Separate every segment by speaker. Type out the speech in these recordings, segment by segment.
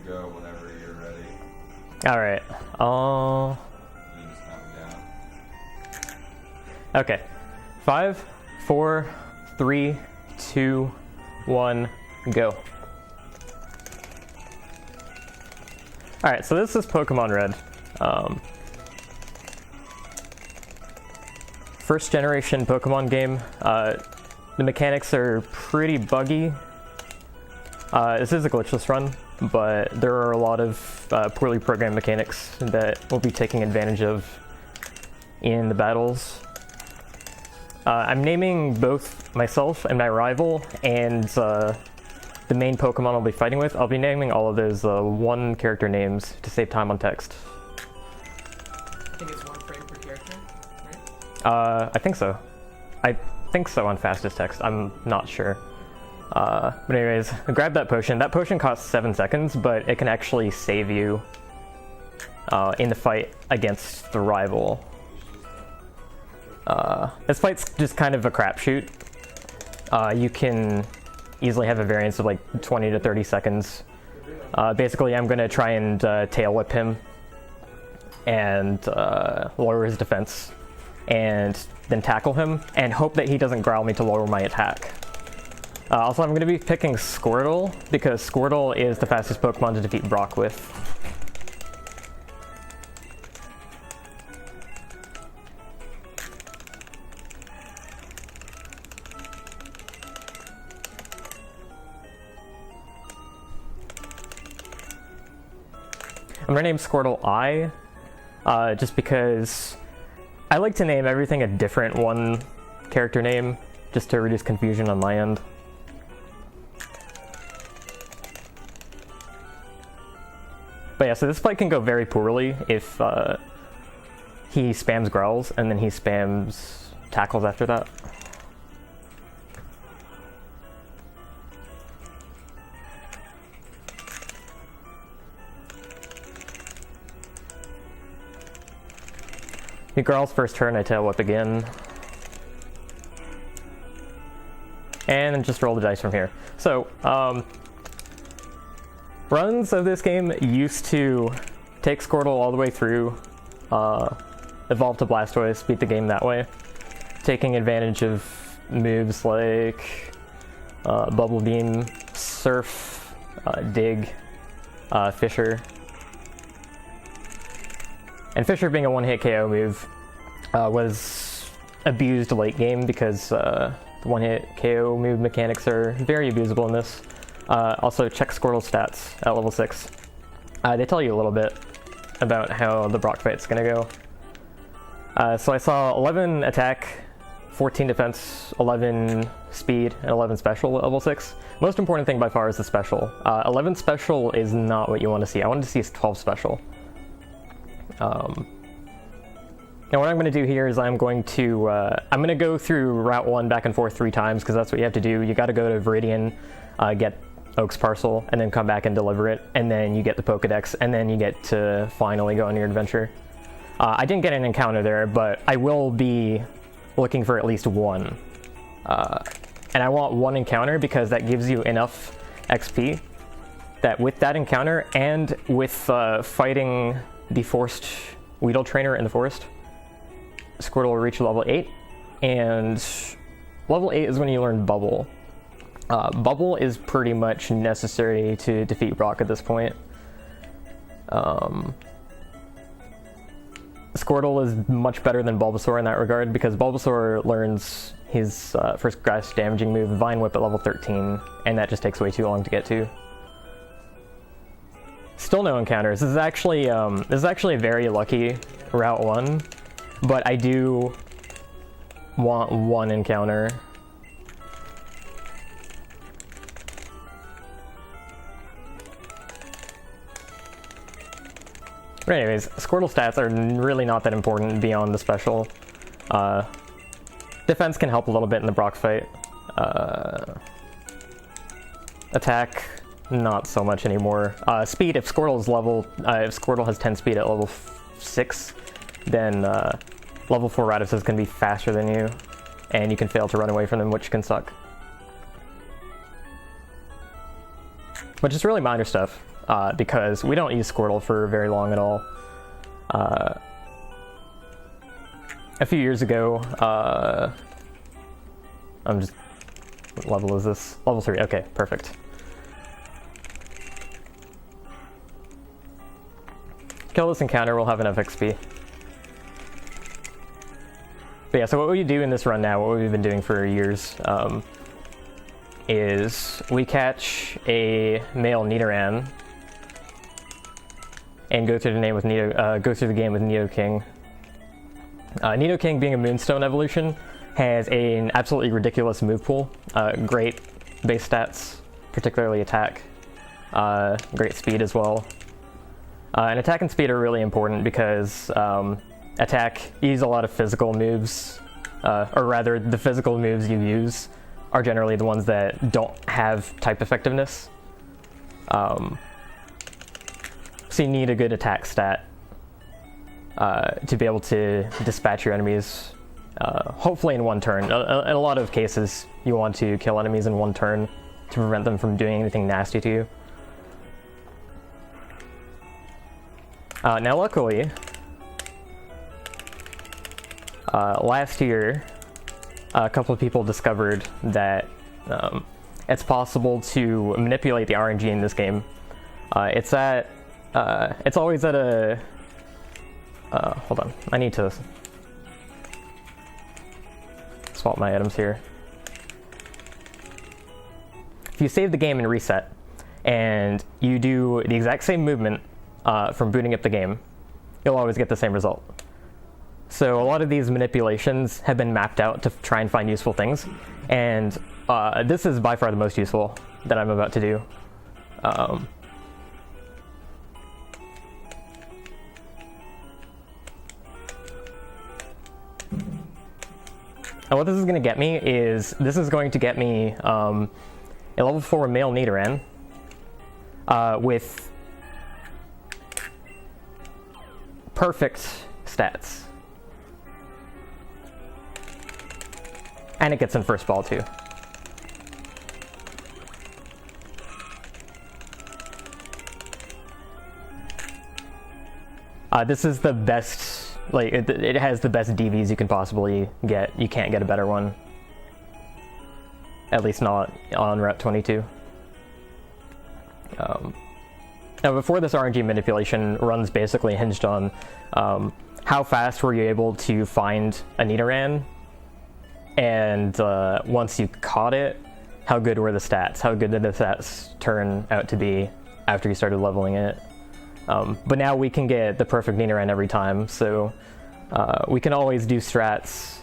Speaker 1: go whenever you're ready.
Speaker 2: Alright.
Speaker 1: You just count me down.
Speaker 2: Okay. 5, 4, 3, 2, 1, go. Alright, so this is Pokemon Red. First generation Pokemon game. The mechanics are pretty buggy. This is a glitchless run, but there are a lot of poorly programmed mechanics that we'll be taking advantage of in the battles. I'm naming both myself and my rival and the main Pokemon I'll be fighting with. I'll be naming all of those one character names to save time on text.
Speaker 3: I think it's 1 frame per character, right?
Speaker 2: I think so. I think so on fastest text. I'm not sure. But anyways, grab that potion. That potion costs 7 seconds, but it can actually save you in the fight against the rival. This fight's just kind of a crapshoot. You can easily have a variance of like 20 to 30 seconds. Basically, I'm going to try and tail whip him and lower his defense, and then tackle him, and hope that he doesn't growl me to lower my attack. Also, I'm going to be picking Squirtle, because Squirtle is the fastest Pokemon to defeat Brock with. I'm going to name Squirtle I, just because I like to name everything a different one character name, just to reduce confusion on my end. But yeah, so this fight can go very poorly if he spams growls and then he spams tackles after that. He growls first turn, I tail whip again. And then just roll the dice from here. So, runs of this game used to take Squirtle all the way through, evolve to Blastoise, beat the game that way, taking advantage of moves like Bubble Beam, Surf, Dig, Fissure. And Fissure, being a one-hit KO move, was abused late game because the one-hit KO move mechanics are very abusable in this. Also, check Squirtle's stats at level 6. They tell you a little bit about how the Brock fight's gonna go. So I saw 11 attack, 14 defense, 11 speed, and 11 special at level 6. Most important thing by far is the special. 11 special is not what you want to see. I wanted to see 12 special. Now what I'm going to do here is I'm going to go through Route 1 back and forth 3 times, because that's what you have to do. You got to go to Viridian, get Oak's Parcel, and then come back and deliver it, and then you get the Pokedex, and then you get to finally go on your adventure. I didn't get an encounter there, but I will be looking for at least one. And I want one encounter because that gives you enough XP that with that encounter and with fighting the forced Weedle trainer in the forest, Squirtle will reach level 8, and level 8 is when you learn Bubble. Bubble is pretty much necessary to defeat Brock at this point. Squirtle is much better than Bulbasaur in that regard, because Bulbasaur learns his first grass damaging move, Vine Whip, at level 13, and that just takes way too long to get to. Still no encounters. This is actually a very lucky Route 1, but I do want one encounter. But anyways, Squirtle stats are really not that important beyond the special. Defense can help a little bit in the Brock fight. Attack, not so much anymore. Speed, if Squirtle has 10 speed at level 6, then level 4 Radices can be faster than you, and you can fail to run away from them, which can suck. But just really minor stuff. because we don't use Squirtle for very long at all. A few years ago, what level is this? Level 3, okay, perfect. Kill this encounter, we'll have enough XP. But yeah, so what we do in this run now, what we've been doing for years, is we catch a male Nidoran and go through the game with Nidoking. Nidoking, being a Moonstone evolution, has an absolutely ridiculous move pool. Great base stats, particularly attack. Great speed as well. And attack and speed are really important because attack, you use a lot of physical moves, or rather the physical moves you use are generally the ones that don't have type effectiveness. So you need a good attack stat to be able to dispatch your enemies, hopefully in one turn. In a lot of cases, you want to kill enemies in one turn to prevent them from doing anything nasty to you. Now luckily, last year, a couple of people discovered that it's possible to manipulate the RNG in this game. It's always at a... hold on, I need to swap my items here. If you save the game and reset, and you do the exact same movement from booting up the game, you'll always get the same result. So a lot of these manipulations have been mapped out to try and find useful things, and this is by far the most useful that I'm about to do. And what this is going to get me is, this is going to get me a level 4 male Nidoran with perfect stats. And it gets in first ball too. This is the best, like, it has the best DVs you can possibly get. You can't get a better one. At least not on Route 22. Now before this RNG manipulation runs basically hinged on how fast were you able to find a Nidoran, and once you caught it, how good were the stats? How good did the stats turn out to be after you started leveling it? But now we can get the perfect Nidoran every time, so we can always do strats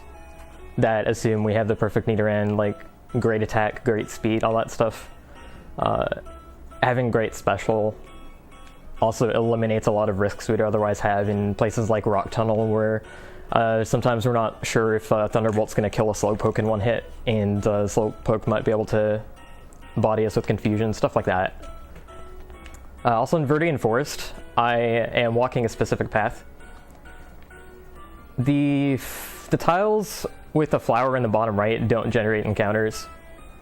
Speaker 2: that assume we have the perfect Nidoran, like great attack, great speed, all that stuff. Having great special also eliminates a lot of risks we'd otherwise have in places like Rock Tunnel, where sometimes we're not sure if Thunderbolt's going to kill a Slowpoke in one hit, and Slowpoke might be able to body us with confusion, stuff like that. Also in Viridian Forest, I am walking a specific path. The tiles with the flower in the bottom right don't generate encounters,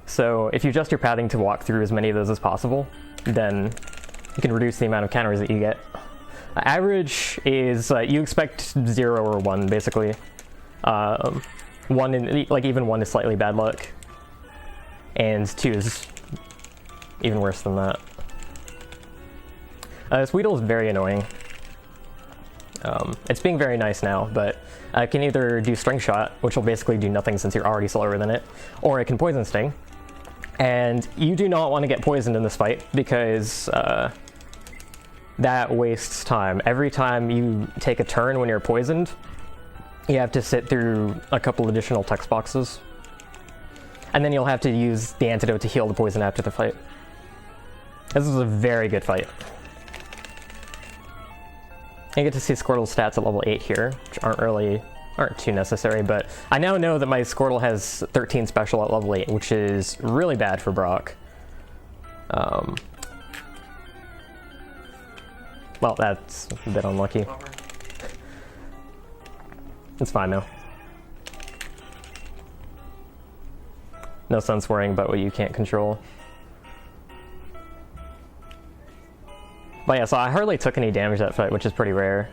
Speaker 2: so if you adjust your pathing to walk through as many of those as possible, then you can reduce the amount of counters that you get. Average is you expect 0 or 1 basically. 1 in, like, even 1 is slightly bad luck, and 2 is even worse than that. This Weedle is very annoying. It's being very nice now, but it can either do String Shot, which will basically do nothing since you're already slower than it, or it can Poison Sting. And you do not want to get poisoned in this fight, because that wastes time. Every time you take a turn when you're poisoned, you have to sit through a couple additional text boxes. And then you'll have to use the antidote to heal the poison after the fight. This is a very good fight. You get to see Squirtle's stats at level 8 here, which aren't too necessary, but I now know that my Squirtle has 13 special at level 8, which is really bad for Brock. Well, that's a bit unlucky. It's fine though. No sense worrying about what you can't control. But yeah, so I hardly took any damage that fight, which is pretty rare.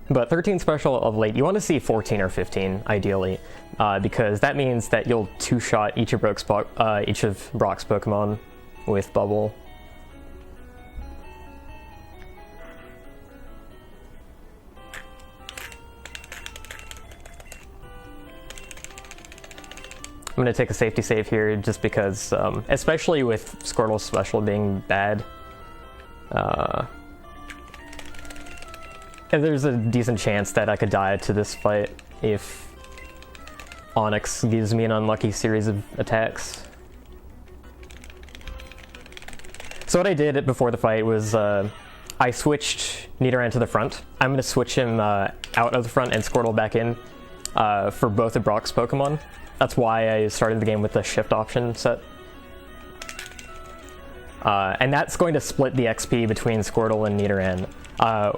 Speaker 2: But 13 special of late, you want to see 14 or 15, ideally, because that means that you'll two-shot each of Brock's Pokemon with Bubble. I'm going to take a safety save here just because, especially with Squirtle's special being bad, there's a decent chance that I could die to this fight if Onyx gives me an unlucky series of attacks. So what I did before the fight was I switched Nidoran to the front. I'm going to switch him out of the front and Squirtle back in for both of Brock's Pokemon. That's why I started the game with the shift option set. And that's going to split the XP between Squirtle and Nidoran.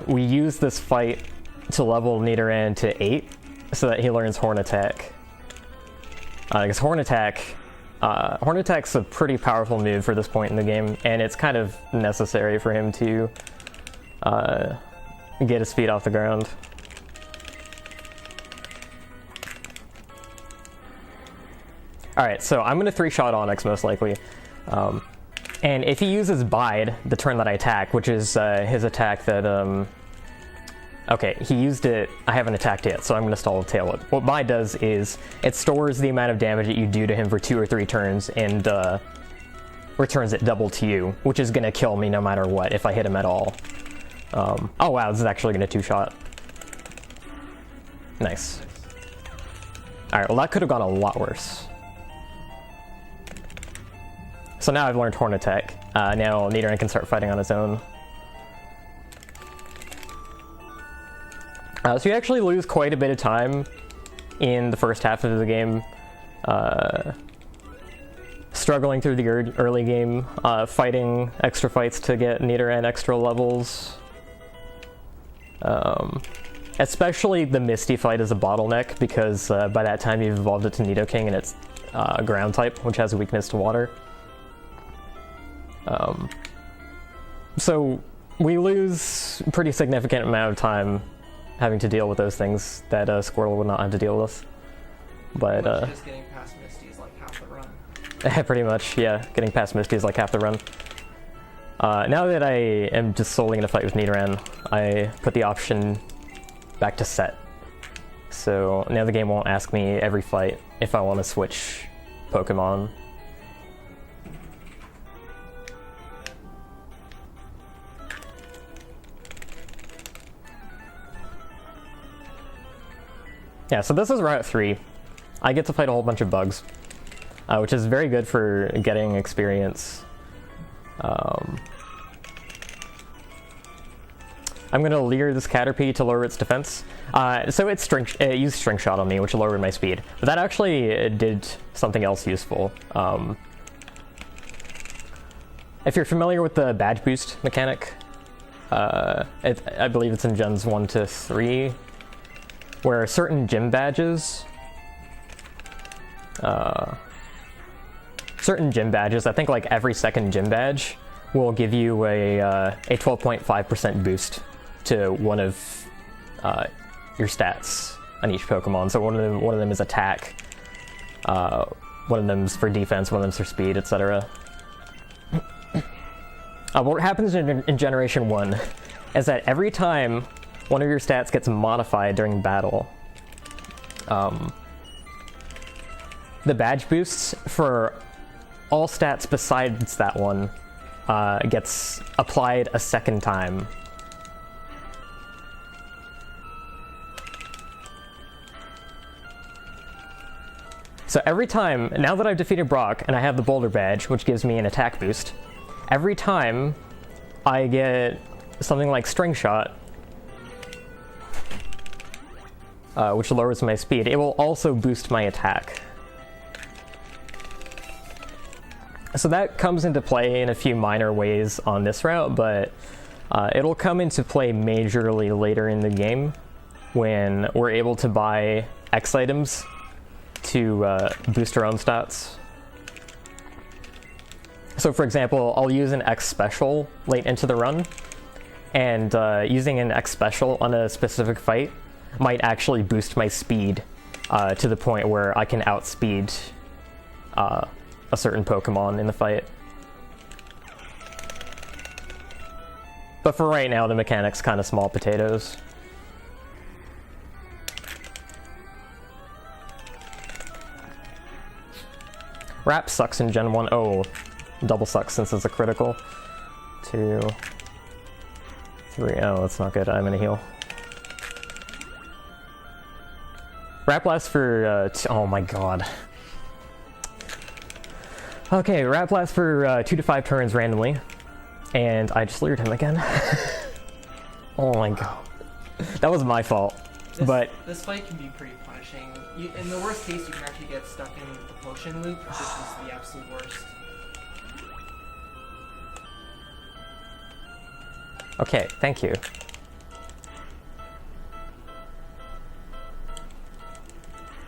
Speaker 2: We use this fight to level Nidoran to 8 so that he learns Horn Attack. Because Horn Attack's a pretty powerful move for this point in the game, and it's kind of necessary for him to get his feet off the ground. Alright, so I'm going to 3-shot Onyx most likely. And if he uses Bide the turn that I attack, which is his attack that, okay, he used it, I haven't attacked yet, so I'm going to stall tail it. What Bide does is, it stores the amount of damage that you do to him for 2 or 3 turns, and returns it double to you, which is going to kill me no matter what, if I hit him at all. Oh wow, this is actually going to 2-shot. Nice. Alright, well that could have gone a lot worse. So now I've learned Horn Attack. Now Nidoran can start fighting on his own. So you actually lose quite a bit of time in the first half of the game. Struggling through the early game, fighting extra fights to get Nidoran extra levels. Especially the Misty fight is a bottleneck because by that time you've evolved it to Nidoking and it's ground type, which has a weakness to water. So we lose a pretty significant amount of time having to deal with those things that Squirtle would not have to deal with. But
Speaker 3: just getting past Misty is like half the run.
Speaker 2: pretty much, yeah. Getting past Misty is like half the run. Now that I am just solely going to fight with Nidoran, I put the option back to set. So now the game won't ask me every fight if I want to switch Pokemon. Yeah, so this is Route 3. I get to fight a whole bunch of bugs, which is very good for getting experience. I'm going to lure this Caterpie to lower its defense. So it used String Shot on me, which lowered my speed. But that actually did something else useful. If you're familiar with the badge boost mechanic, I believe it's in Gens 1 to 3, where certain gym badges, I think like every second gym badge, will give you a 12.5% boost to one of your stats on each Pokemon. So one of them is attack, one of them's for defense, one of them's for speed, etc. What happens in Generation 1 is that every time one of your stats gets modified during battle, the badge boosts for all stats besides that one gets applied a second time. So every time, now that I've defeated Brock and I have the Boulder badge, which gives me an attack boost, every time I get something like String Shot, which lowers my speed, it will also boost my attack. So that comes into play in a few minor ways on this route, but it'll come into play majorly later in the game when we're able to buy X items to boost our own stats. So for example, I'll use an X special late into the run, and using an X special on a specific fight might actually boost my speed to the point where I can outspeed a certain Pokemon in the fight. But for right now, the mechanic's kind of small potatoes. Wrap sucks in Gen 1. Oh, double sucks since it's a critical. 2, 3. Oh, that's not good. I'm gonna heal. Wrap lasts for, oh my god. Okay, Wrap lasts for 2 to 5 turns randomly. And I just lured him again. Oh my god. That was my fault.
Speaker 3: This fight can be pretty punishing. In the worst case, you can actually get stuck in the potion loop, which is the absolute worst.
Speaker 2: Okay, thank you.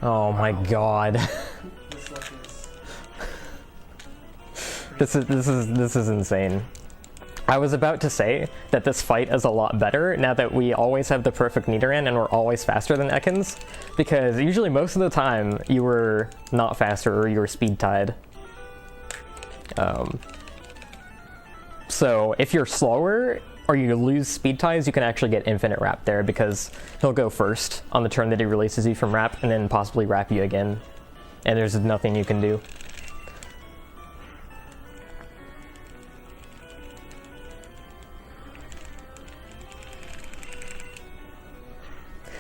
Speaker 2: Oh my god.
Speaker 3: This luck is...
Speaker 2: This is insane. I was about to say that this fight is a lot better now that we always have the perfect Nidoran and we're always faster than Ekans, because usually most of the time you were not faster or you were speed tied. So if you're slower or you lose speed ties, you can actually get infinite Wrap there because he'll go first on the turn that he releases you from Wrap and then possibly Wrap you again, and there's nothing you can do.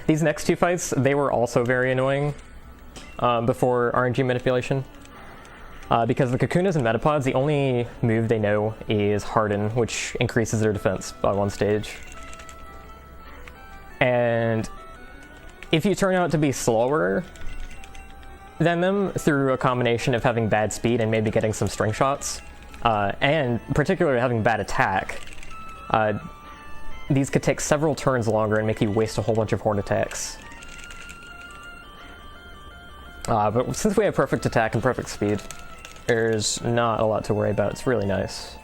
Speaker 2: These next two fights, they were also very annoying before RNG manipulation. Because the Kakunas and Metapods, the only move they know is Harden, which increases their defense by 1 stage. And if you turn out to be slower than them through a combination of having bad speed and maybe getting some string shots, and particularly having bad attack, these could take several turns longer and make you waste a whole bunch of horn attacks. But since we have perfect attack and perfect speed, there's not a lot to worry about. It's really nice.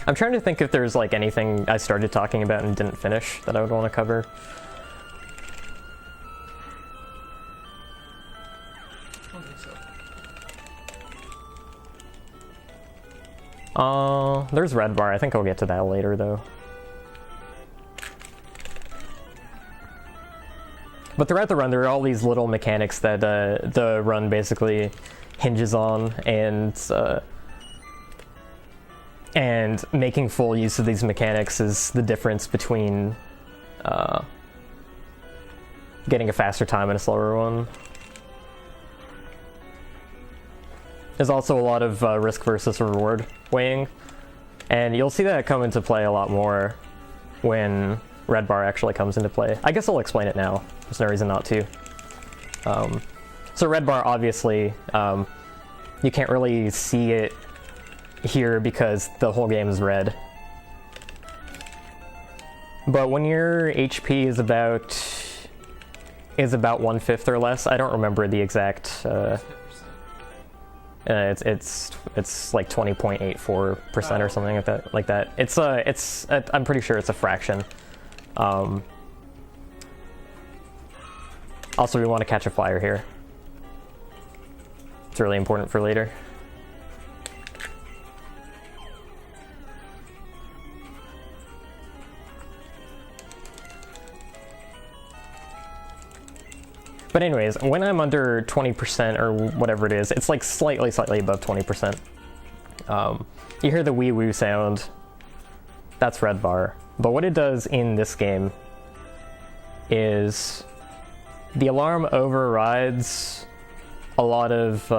Speaker 2: I'm trying to think if there's like anything I started talking about and didn't finish that I would want to cover. There's Red Bar. I think I'll get to that later, though. But throughout the run, there are all these little mechanics that the run basically hinges on, and making full use of these mechanics is the difference between getting a faster time and a slower one. There's also a lot of risk versus reward weighing, and you'll see that come into play a lot more when Red Bar actually comes into play. I guess I'll explain it now. There's no reason not to. So Red Bar, obviously, you can't really see it here because the whole game is red. But when your HP is about 1/5 or less, I don't remember the exact. It's like 20.84% or something like that. It's I'm pretty sure it's a fraction. Also, we want to catch a flyer here. It's really important for later. But anyways, when I'm under 20% or whatever it is, it's like slightly above 20%. You hear the wee woo sound. That's Red Bar. But what it does in this game is the alarm overrides a lot of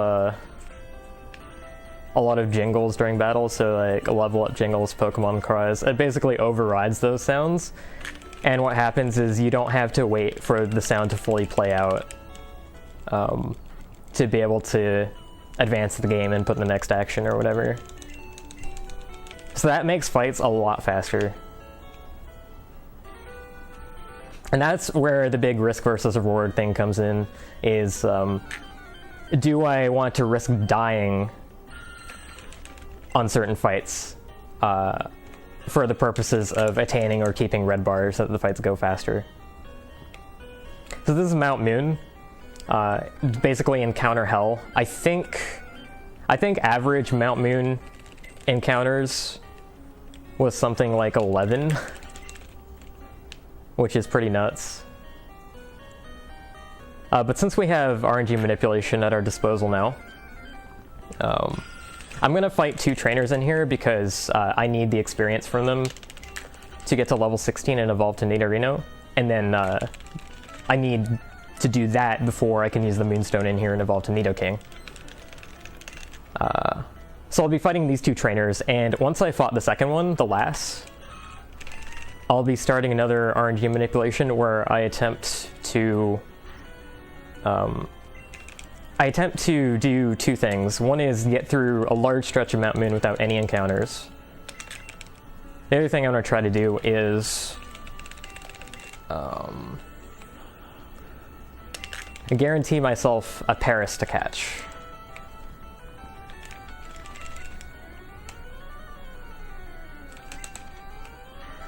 Speaker 2: jingles during battle. So like level up jingles, Pokemon cries. It basically overrides those sounds. And what happens is you don't have to wait for the sound to fully play out to be able to advance the game and put in the next action or whatever. So that makes fights a lot faster. And that's where the big risk versus reward thing comes in, is do I want to risk dying on certain fights for the purposes of attaining or keeping red bars so that the fights go faster. So this is Mount Moon, basically encounter hell. I think average Mount Moon encounters was something like 11, which is pretty nuts. But since we have RNG manipulation at our disposal now, I'm gonna fight 2 trainers in here because I need the experience from them to get to level 16 and evolve to Nidorino, and then I need to do that before I can use the Moonstone in here and evolve to Nidoking. So I'll be fighting these 2 trainers, and once I fought the second one, the last, I'll be starting another RNG manipulation where I attempt to do 2 things. One is get through a large stretch of Mount Moon without any encounters. The other thing I'm going to try to do is guarantee myself a Paris to catch.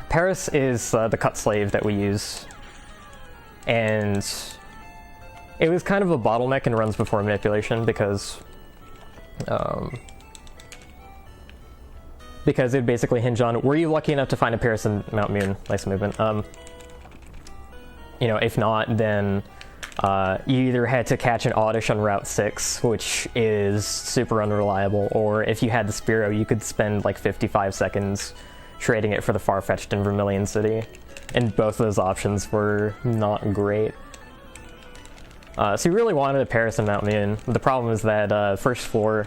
Speaker 2: Paris is the cut slave that we use, and it was kind of a bottleneck in runs before manipulation because it basically hinged on, were you lucky enough to find a Paris in Mount Moon? Nice movement. You know, if not, then you either had to catch an Oddish on Route 6, which is super unreliable, or if you had the Spearow, you could spend like 55 seconds trading it for the Farfetch'd in Vermilion City, and both of those options were not great. So you really wanted a Paris in Mount Moon. The problem is that first floor,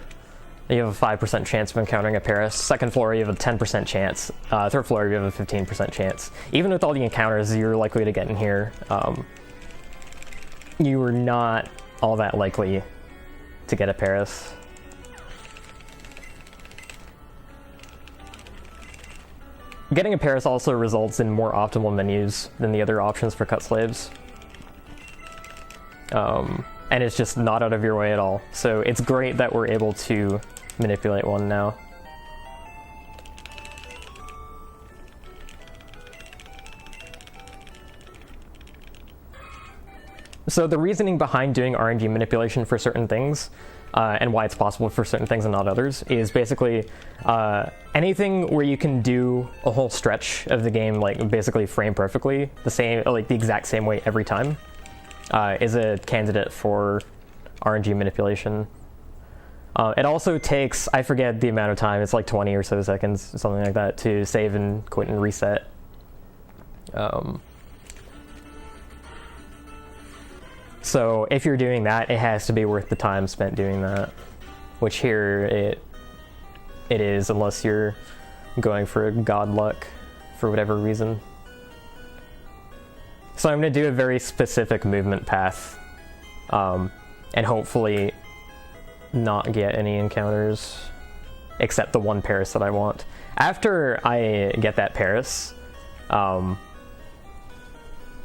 Speaker 2: you have a 5% chance of encountering a Paris. Second floor, you have a 10% chance. Third floor, you have a 15% chance. Even with all the encounters you're likely to get in here, you were not all that likely to get a Paris. Getting a Paris also results in more optimal menus than the other options for cut slaves. And it's just not out of your way at all. So it's great that we're able to manipulate one now. So the reasoning behind doing RNG manipulation for certain things, and why it's possible for certain things and not others, is basically anything where you can do a whole stretch of the game like basically frame perfectly, the exact same way every time, is a candidate for RNG manipulation. It also takes, I forget the amount of time, it's like 20 or so seconds, something like that, to save and quit and reset. So if you're doing that, it has to be worth the time spent doing that, which here it is, unless you're going for god luck for whatever reason. So I'm going to do a very specific movement path, and hopefully not get any encounters, except the one Paris that I want. After I get that Paris,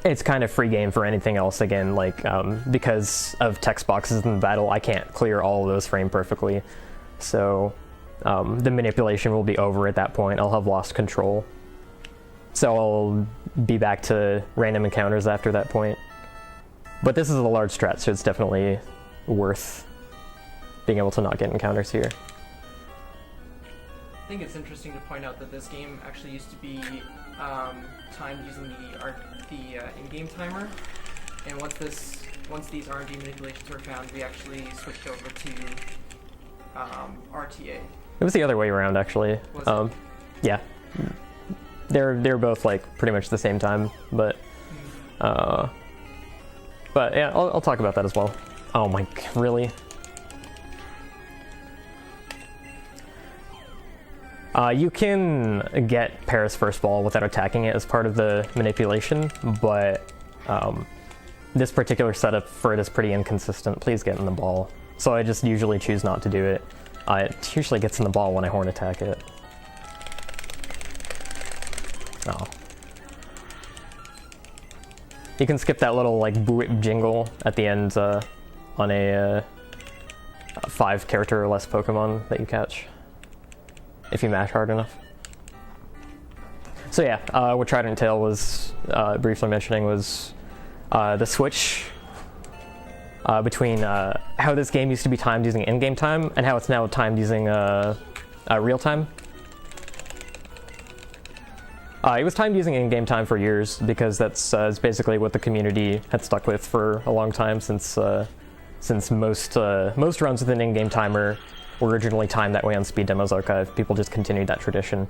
Speaker 2: it's kind of free game for anything else again, like, because of text boxes in the battle, I can't clear all of those frame perfectly. So the manipulation will be over at that point. I'll have lost control. So I'll be back to random encounters after that point. But this is a large strat, so it's definitely worth being able to not get encounters here.
Speaker 3: I think it's interesting to point out that this game actually used to be timed using the in-game timer, and once these RNG manipulations were found, we actually switched over to RTA.
Speaker 2: It was the other way around, actually.
Speaker 3: Was it?
Speaker 2: Yeah, they're both like pretty much the same time, but yeah, I'll talk about that as well. Oh my, really? You can get Paris first ball without attacking it as part of the manipulation, but this particular setup for it is pretty inconsistent. Please get in the ball. So I just usually choose not to do it. It usually gets in the ball when I horn attack it. Oh. You can skip that little like boop jingle at the end on a 5 character or less Pokemon that you catch if you mash hard enough. So yeah, what Trident Tail was briefly mentioning was the switch between how this game used to be timed using in-game time and how it's now timed using real time. It was timed using in-game time for years because that's is basically what the community had stuck with for a long time since most runs with an in-game timer were originally timed that way on Speed Demos Archive. People just continued that tradition.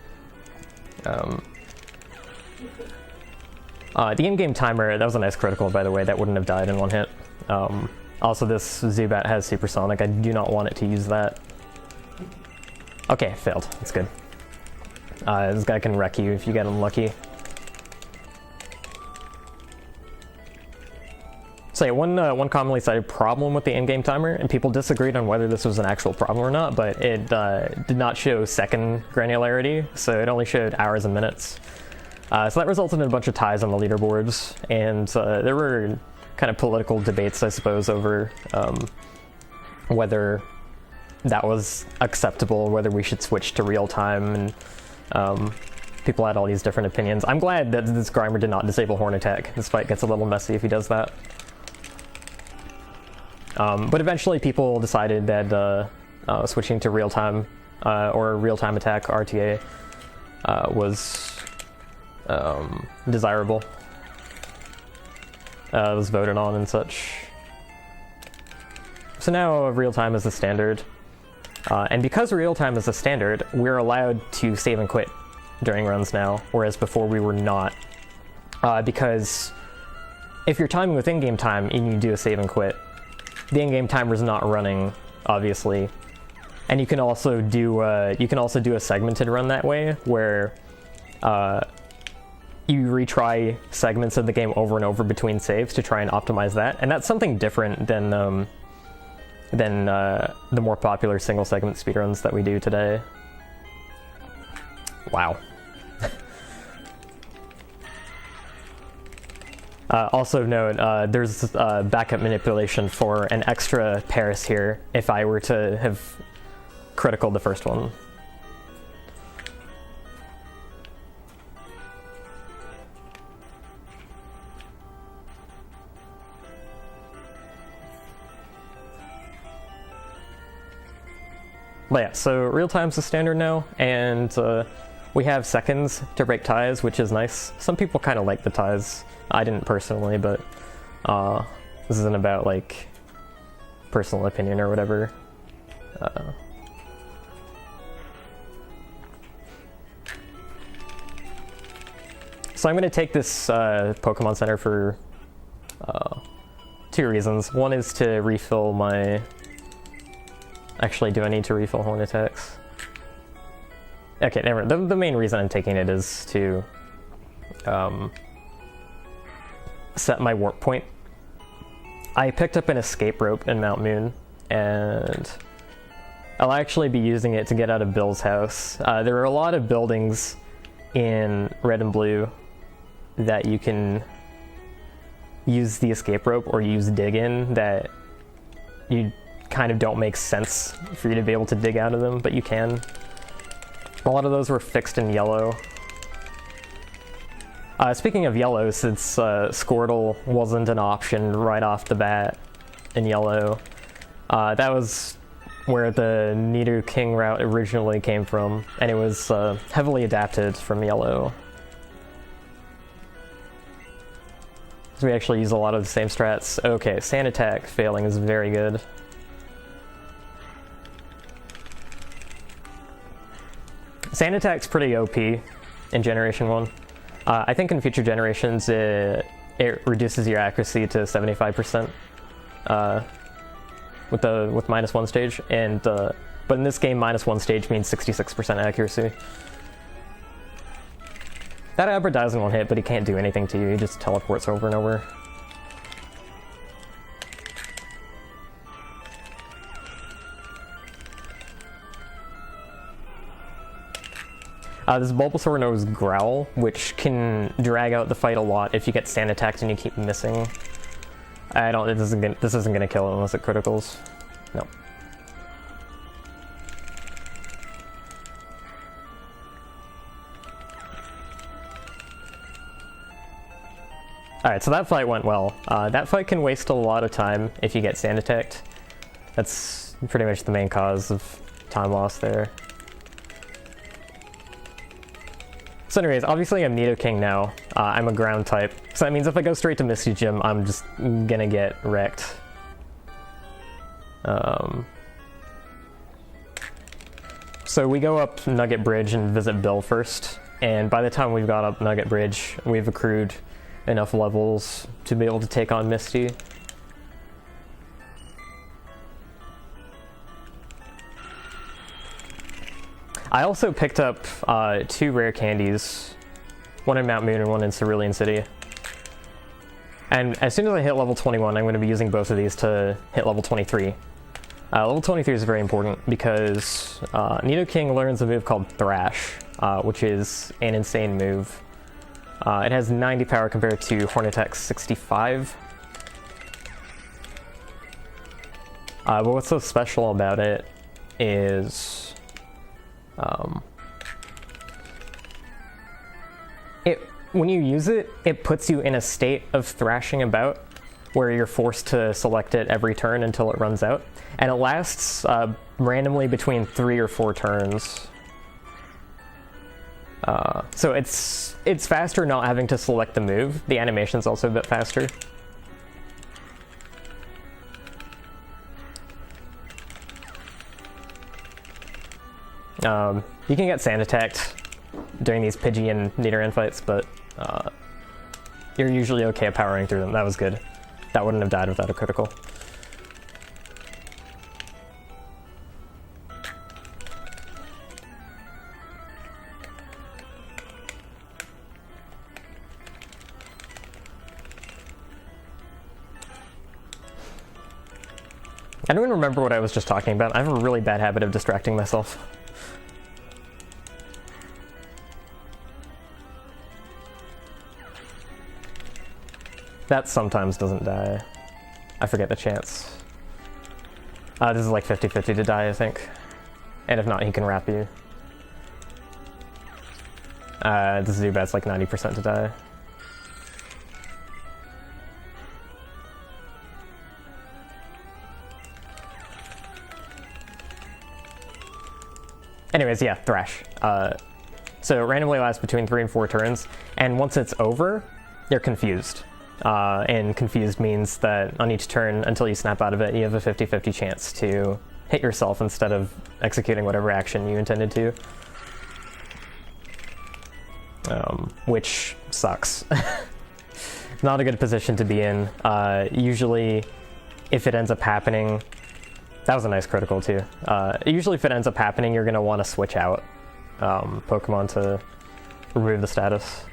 Speaker 2: The in-game timer, that was a nice critical, by the way, that wouldn't have died in one hit. Also, this Zubat has Supersonic. I do not want it to use that. Okay, failed. That's good. This guy can wreck you if you get unlucky. So yeah, one commonly cited problem with the in-game timer, and people disagreed on whether this was an actual problem or not, but it did not show second granularity, so it only showed hours and minutes. So that resulted in a bunch of ties on the leaderboards, and there were kind of political debates, I suppose, over whether that was acceptable, whether we should switch to real time, and people had all these different opinions. I'm glad that this Grimer did not disable Horn Attack. This fight gets a little messy if he does that. But eventually people decided that switching to real time or real time attack RTA was desirable. It was voted on and such. So now real time is the standard. And because real time is the standard, we're allowed to save and quit during runs now, whereas before we were not. Because if you're timing with in-game time and you do a save and quit, the in-game timer is not running, obviously. And you can also do a segmented run that way, where you retry segments of the game over and over between saves to try and optimize that. And that's something different than the more popular single segment speedruns that we do today. Wow. Also note, there's backup manipulation for an extra Paris here if I were to have critical the first one. But yeah, so real time's the standard now, and we have seconds to break ties, which is nice. Some people kind of like the ties. I didn't personally, but this isn't about like personal opinion or whatever. So I'm going to take this Pokemon Center for 2 reasons. One is to refill my... Actually, do I need to refill Horn Attacks? Okay, never. The main reason I'm taking it is to set my warp point. I picked up an escape rope in Mount Moon, and I'll actually be using it to get out of Bill's house. There are a lot of buildings in Red and Blue that you can use the escape rope or use dig in that you kind of don't make sense for you to be able to dig out of them, but you can. A lot of those were fixed in yellow. Speaking of yellow, since Squirtle wasn't an option right off the bat in yellow, that was where the Nidoking route originally came from, and it was heavily adapted from yellow. So we actually use a lot of the same strats. Okay, Sand Attack failing is very good. Sand Attack's pretty OP in Generation 1. I think in future generations it reduces your accuracy to 75% with -1 stage, and but in this game -1 stage means 66% accuracy. That Abra dies in 1 hit, but he can't do anything to you, he just teleports over and over. This Bulbasaur knows Growl, which can drag out the fight a lot if you get sand attacked and you keep missing. This isn't gonna kill it unless it criticals. No. Alright, so that fight went well. That fight can waste a lot of time if you get sand attacked. That's pretty much the main cause of time loss there. So anyways, obviously I'm Nidoking now. I'm a ground type. So that means if I go straight to Misty Gym, I'm just gonna get wrecked. So we go up Nugget Bridge and visit Bill first. And by the time we've got up Nugget Bridge, we've accrued enough levels to be able to take on Misty. I also picked up 2 rare candies, one in Mount Moon and one in Cerulean City. And as soon as I hit level 21, I'm going to be using both of these to hit level 23. Level 23 is very important because Nidoking learns a move called Thrash, which is an insane move. It has 90 power compared to Hornetech's 65. But what's so special about it is when you use it, it puts you in a state of thrashing about where you're forced to select it every turn until it runs out. And it lasts randomly between 3 or 4 turns. So it's faster not having to select the move. The animation's also a bit faster. You can get sand attacked during these Pidgey and Nidoran fights, but you're usually okay at powering through them. That was good. That wouldn't have died without a critical. I don't even remember what I was just talking about. I have a really bad habit of distracting myself. That sometimes doesn't die. I forget the chance. This is like 50-50 to die, I think. And if not, he can wrap you. This Zubat's like 90% to die. Anyways, yeah, Thrash. So it randomly lasts between 3 and 4 turns, and once it's over, you're confused. And confused means that on each turn, until you snap out of it, you have a 50-50 chance to hit yourself instead of executing whatever action you intended to. Which sucks. Not a good position to be in. Usually, if it ends up happening... That was a nice critical too. Usually if it ends up happening, you're going to want to switch out Pokemon to remove the status.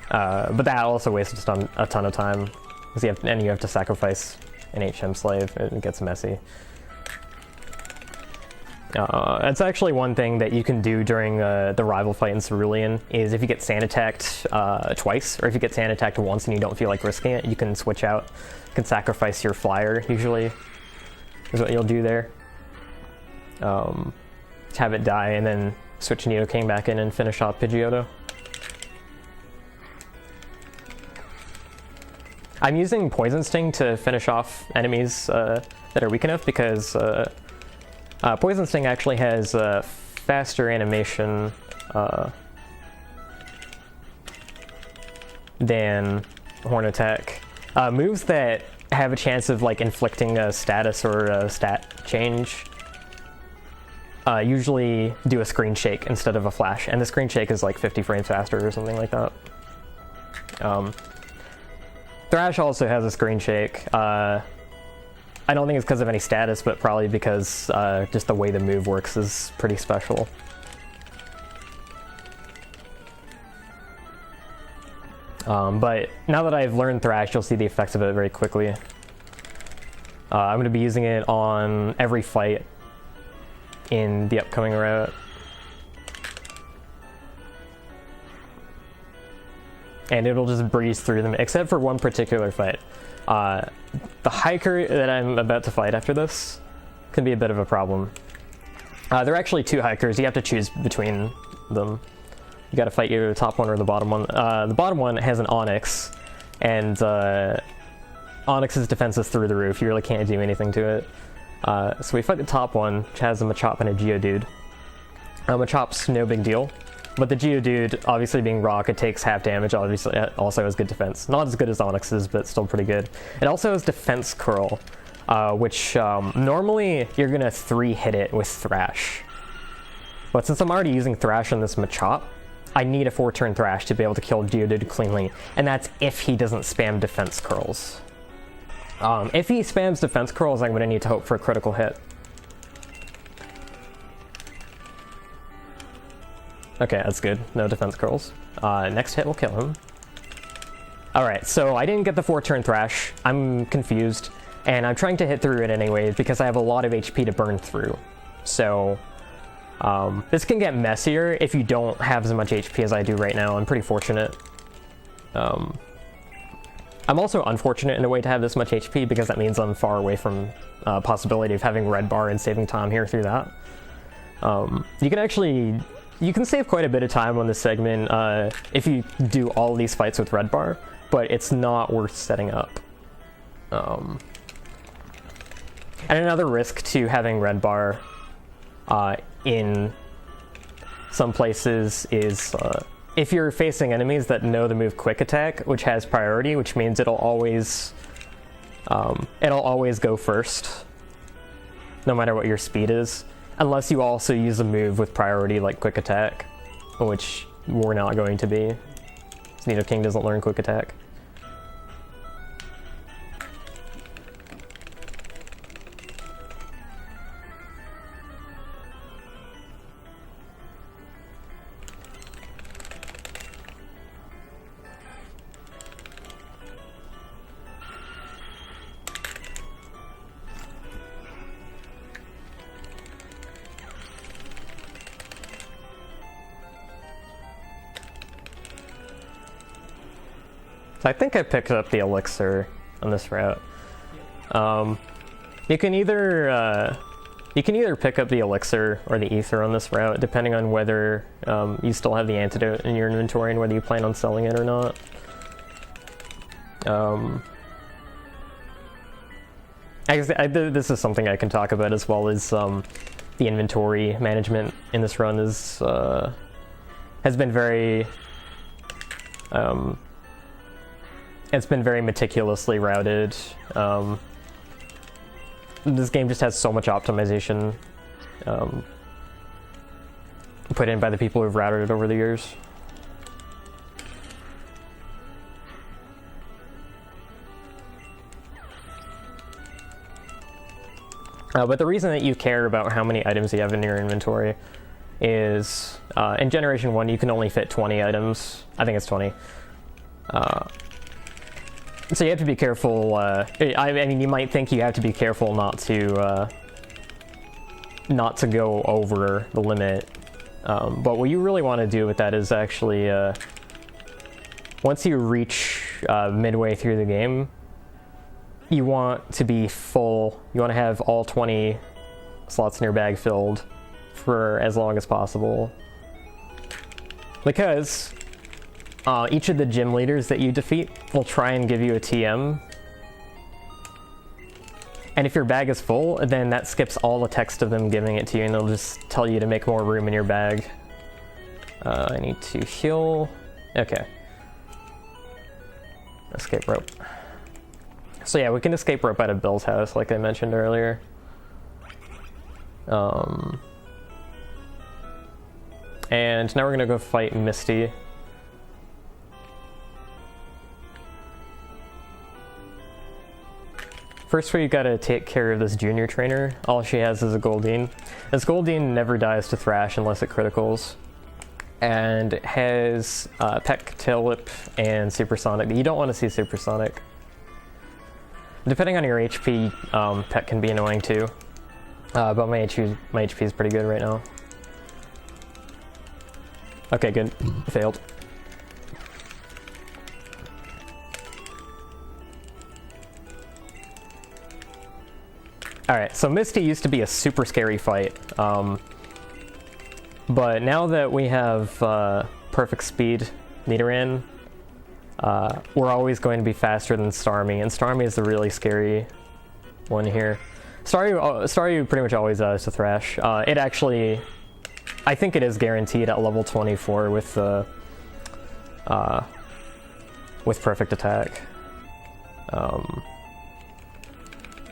Speaker 2: But that also wastes a ton of time, because you have to sacrifice an HM slave. It gets messy. It's actually one thing that you can do during the rival fight in Cerulean, is if you get sand attacked twice, or if you get sand attacked once and you don't feel like risking it, you can switch out. You can sacrifice your flyer, usually, is what you'll do there. Have it die, and then switch Nidoking back in and finish off Pidgeotto. I'm using Poison Sting to finish off enemies that are weak enough, because Poison Sting actually has faster animation than Horn Attack. Moves that have a chance of like inflicting a status or a stat change usually do a screen shake instead of a flash, and the screen shake is like 50 frames faster or something like that. Thrash also has a screen shake. I don't think it's because of any status, but probably because just the way the move works is pretty special. But now that I've learned Thrash, you'll see the effects of it very quickly. I'm going to be using it on every fight in the upcoming route. And it'll just breeze through them, except for one particular fight. The hiker that I'm about to fight after this can be a bit of a problem. There are actually two hikers. You have to choose between them. You gotta fight either the top one or the bottom one. The bottom one has an Onyx, and Onyx's defense is through the roof. You really can't do anything to it. So we fight the top one, which has a Machop and a Geodude. Machop's no big deal, but the Geodude, obviously being rock, it takes half damage. Obviously, it also has good defense. Not as good as Onyx's, but still pretty good. It also has Defense Curl, which normally you're gonna 3-hit it with Thrash. But since I'm already using Thrash on this Machop, I need a 4-turn Thrash to be able to kill Geodude cleanly, and that's if he doesn't spam Defense Curls. If he spams Defense Curls, I'm going to need to hope for a critical hit. Okay, that's good. No Defense Curls. Next hit will kill him. Alright, so I didn't get the 4-turn Thrash. I'm confused, and I'm trying to hit through it anyway because I have a lot of HP to burn through. So, this can get messier if you don't have as much HP as I do right now. I'm pretty fortunate. I'm also unfortunate in a way to have this much HP because that means I'm far away from possibility of having red bar and saving time here through that. You can save quite a bit of time on this segment if you do all these fights with red bar, but it's not worth setting up. And another risk to having red bar in some places is if you're facing enemies that know the move Quick Attack, which has priority, which means it'll always go first, no matter what your speed is, unless you also use a move with priority like Quick Attack, which we're not going to be. Nidoking doesn't learn Quick Attack. So I think I picked up the elixir on this route. You can either pick up the elixir or the ether on this route, depending on whether you still have the antidote in your inventory and whether you plan on selling it or not. This is something I can talk about as well as the inventory management in this run has been very it's been very meticulously routed. This game just has so much optimization put in by the people who've routed it over the years. But the reason that you care about how many items you have in your inventory is in Generation 1 you can only fit 20 items. I think it's 20. So you have to be careful. I mean, you might think you have to be careful not to go over the limit. But what you really want to do with that is actually, once you reach midway through the game, you want to be full. You want to have all 20 slots in your bag filled for as long as possible. Because each of the gym leaders that you defeat will try and give you a TM. And if your bag is full, then that skips all the text of them giving it to you, and they'll just tell you to make more room in your bag. I need to heal. Okay. Escape rope. So yeah, we can escape rope out of Bill's house, like I mentioned earlier. And now we're gonna go fight Misty. First, we gotta take care of this junior trainer. All she has is a Goldeen. This Goldeen never dies to Thrash unless it criticals. And it has Peck, Tail Whip, and Supersonic. You don't want to see Supersonic. Depending on your HP, Peck can be annoying too. But my HP is pretty good right now. Okay, good. Failed. Alright, so Misty used to be a super scary fight. But now that we have perfect speed Nidoran, we're always going to be faster than Starmie, and Starmie is the really scary one here. Staryu pretty much always dies to Thrash. It actually, I think it is guaranteed at level 24 with perfect attack.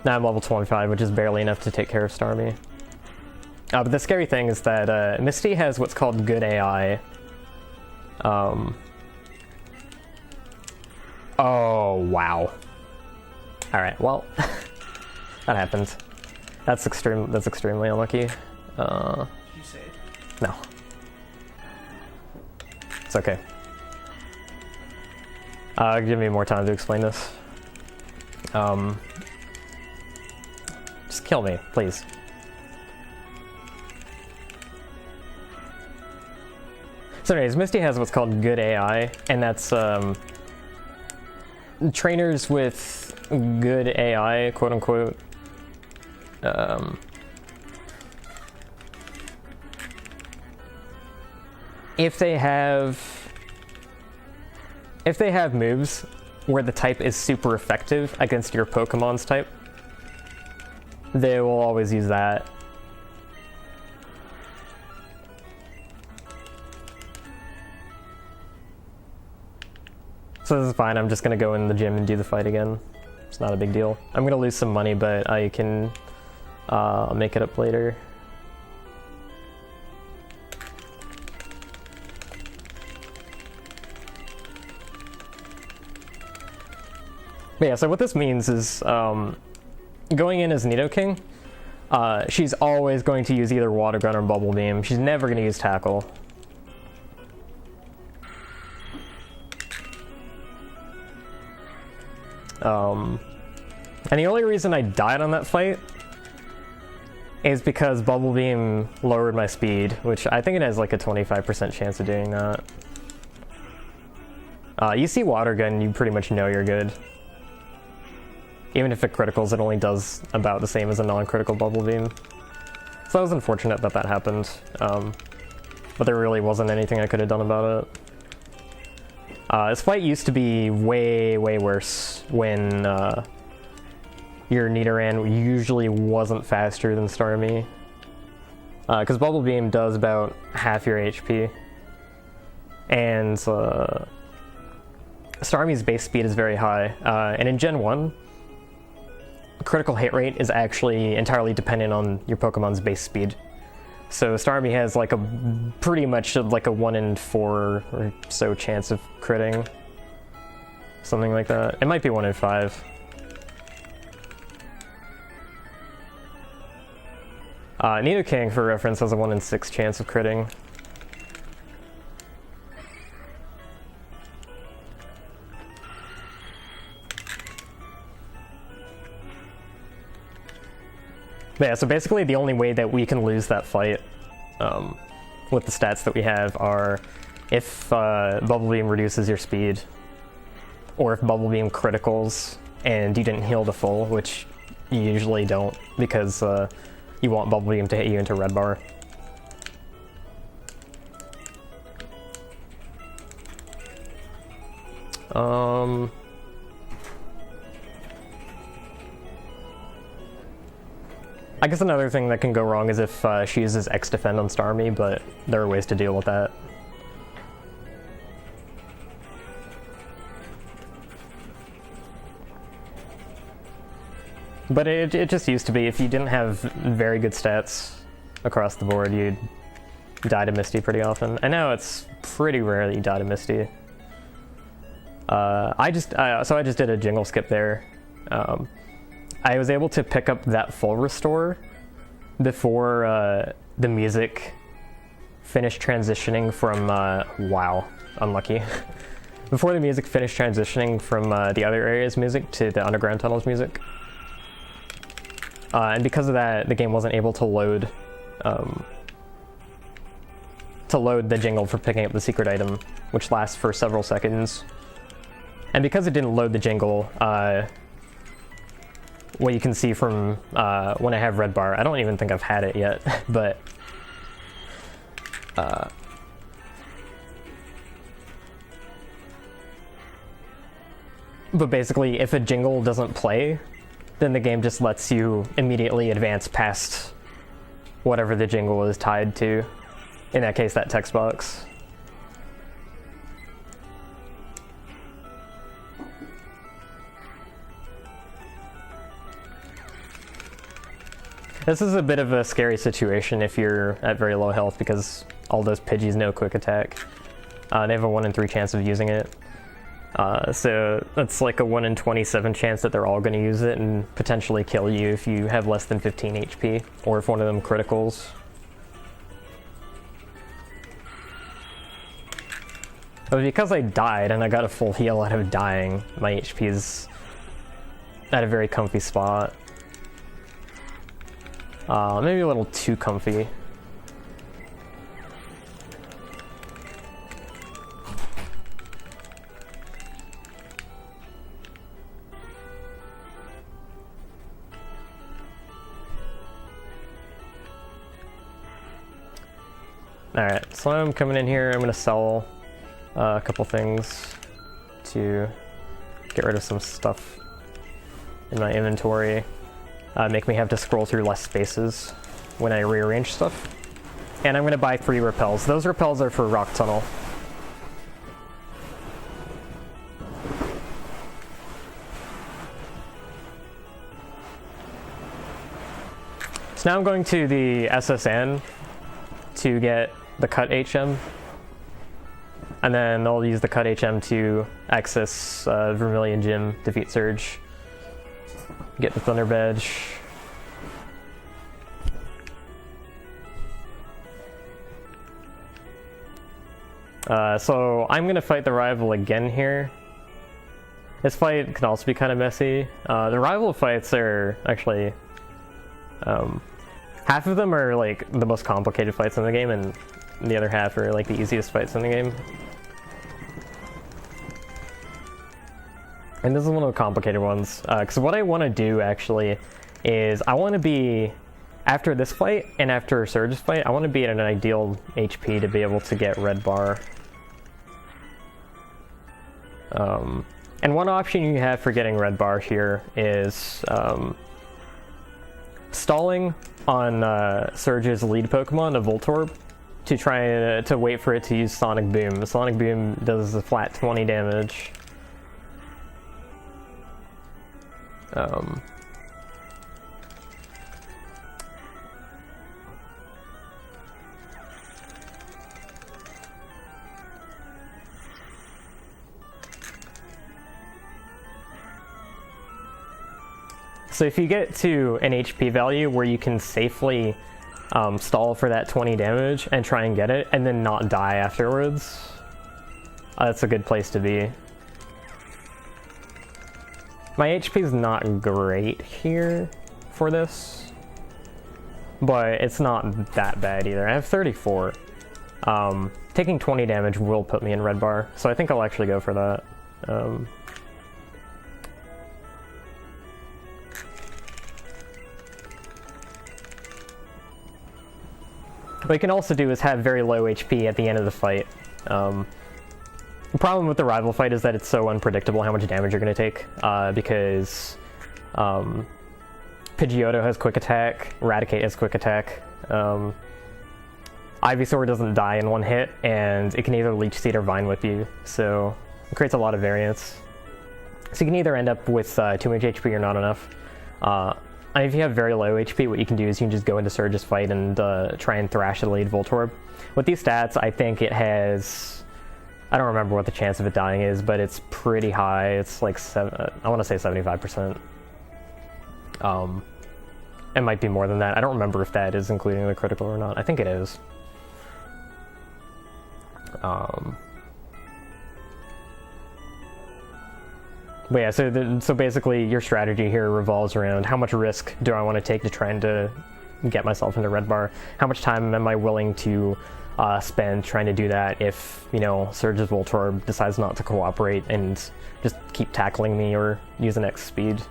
Speaker 2: Now I'm level 25, which is barely enough to take care of Starmie. But the scary thing is that Misty has what's called good AI. Oh, wow. Alright, well, that happened. That's extremely unlucky.
Speaker 3: Did you say it?
Speaker 2: No. It's okay. Give me more time to explain this. Just kill me, please. So anyways, Misty has what's called good AI, and that's trainers with good AI, quote unquote. If they have moves where the type is super effective against your Pokemon's type, they will always use that. So this is fine, I'm just gonna go in the gym and do the fight again. It's not a big deal. I'm gonna lose some money, but I can make it up later. But yeah, so what this means is going in as Nidoking, she's always going to use either Water Gun or Bubble Beam. She's never going to use Tackle. And the only reason I died on that fight is because Bubble Beam lowered my speed, which I think it has like a 25% chance of doing that. You see Water Gun, you pretty much know you're good. Even if it criticals, it only does about the same as a non-critical Bubble Beam. So that was unfortunate that that happened. But there really wasn't anything I could have done about it. This fight used to be way, way worse when your Nidoran usually wasn't faster than Starmie. Because Bubble Beam does about half your HP. And Starmie's base speed is very high. And in Gen 1, critical hit rate is actually entirely dependent on your Pokemon's base speed. So Starmie has like a pretty much like a 1 in 4 or so chance of critting. Something like that. It might be 1 in 5. Nidoking, for reference, has a 1 in 6 chance of critting. But yeah, so basically the only way that we can lose that fight with the stats that we have are if Bubble Beam reduces your speed, or if Bubble Beam criticals and you didn't heal to full, which you usually don't because you want Bubble Beam to hit you into Red Bar. I guess another thing that can go wrong is if she uses X-Defend on Starmie, but there are ways to deal with that. But it just used to be, if you didn't have very good stats across the board, you'd die to Misty pretty often. And now it's pretty rare that you die to Misty. So I just did a jingle skip there. I was able to pick up that full restore before the music finished transitioning from, wow, unlucky. Before the music finished transitioning from the other area's music to the underground tunnel's music. and because of that, the game wasn't able to load the jingle for picking up the secret item, which lasts for several seconds. And because it didn't load the jingle, what you can see from when I have red bar, I don't even think I've had it yet, but basically, if a jingle doesn't play, then the game just lets you immediately advance past whatever the jingle is tied to. In that case, that text box. This is a bit of a scary situation if you're at very low health, because all those Pidgeys know quick attack. They have a 1 in 3 chance of using it. So that's like a 1 in 27 chance that they're all going to use it and potentially kill you if you have less than 15 HP, or if one of them criticals. But because I died and I got a full heal out of dying, my HP is at a very comfy spot. Maybe a little too comfy. Alright, so I'm coming in here, I'm gonna sell a couple things to get rid of some stuff in my inventory. Make me have to scroll through less spaces when I rearrange stuff. And I'm gonna buy 3 repels. Those repels are for Rock Tunnel. So now I'm going to the SSN to get the cut HM, and then I'll use the cut HM to access Vermilion Gym, defeat Surge, get the Thunder Badge. So I'm gonna fight the rival again here. This fight can also be kind of messy. The rival fights are actually half of them are like the most complicated fights in the game, and the other half are like the easiest fights in the game. And this is one of the complicated ones, because what I want to do actually is I want to be, after this fight and after Surge's fight, I want to be at an ideal HP to be able to get red bar. And one option you have for getting red bar here is stalling on Surge's lead Pokemon, a Voltorb, to try to wait for it to use Sonic Boom. Sonic Boom does a flat 20 damage. So if you get to an HP value where you can safely stall for that 20 damage and try and get it, and then not die afterwards, that's a good place to be. My HP is not great here for this, but it's not that bad either. I have 34. Taking 20 damage will put me in red bar, so I think I'll actually go for that. What you can also do is have very low HP at the end of the fight. The problem with the rival fight is that it's so unpredictable how much damage you're going to take, because Pidgeotto has quick attack, Raticate has quick attack, Ivysaur doesn't die in one hit, and it can either Leech Seed or Vine Whip you, so it creates a lot of variance. So you can either end up with too much HP or not enough. And if you have very low HP, what you can do is you can just go into Surge's fight and try and thrash the lead Voltorb. With these stats, I think it has, I don't remember what the chance of it dying is, but it's pretty high. It's like, I want to say 75%. It might be more than that. I don't remember if that is including the critical or not. I think it is. But yeah, so basically your strategy here revolves around how much risk do I want to take to trying to get myself into red bar? How much time am I willing to spend trying to do that if, you know, Surge's Voltorb decides not to cooperate and just keep tackling me or use an X speed?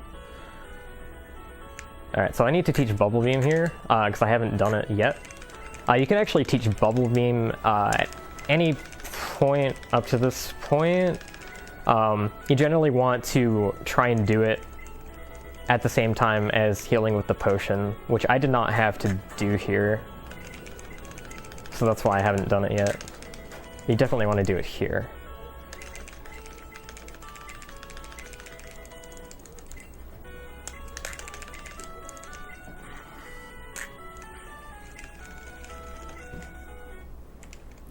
Speaker 2: Alright, so I need to teach Bubble Beam here, because I haven't done it yet. You can actually teach Bubble Beam at any point up to this point. You generally want to try and do it at the same time as healing with the potion, which I did not have to do here. So that's why I haven't done it yet. You definitely want to do it here.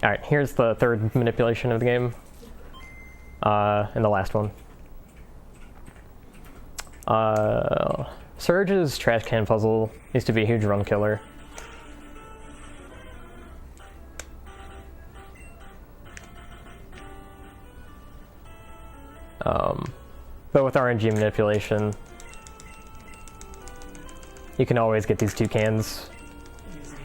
Speaker 2: Alright, here's the third manipulation of the game. And the last one. Surge's trash can puzzle used to be a huge run killer. But with RNG manipulation, you can always get these two cans.
Speaker 3: Easy.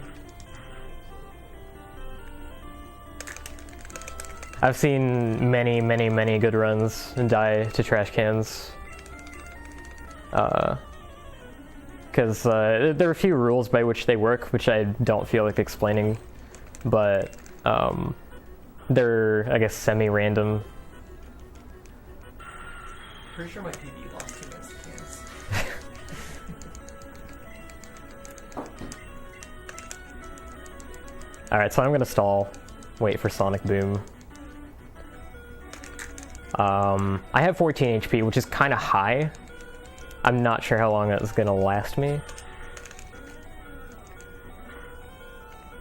Speaker 2: I've seen many, many, many good runs and die to trash cans. Because there are a few rules by which they work, which I don't feel like explaining, but they're, I guess, semi-random.
Speaker 3: Pretty sure my PB lost 2 against cans.
Speaker 2: Alright, so I'm gonna stall, wait for Sonic Boom. I have 14 HP, which is kind of high. I'm not sure how long that's gonna last me.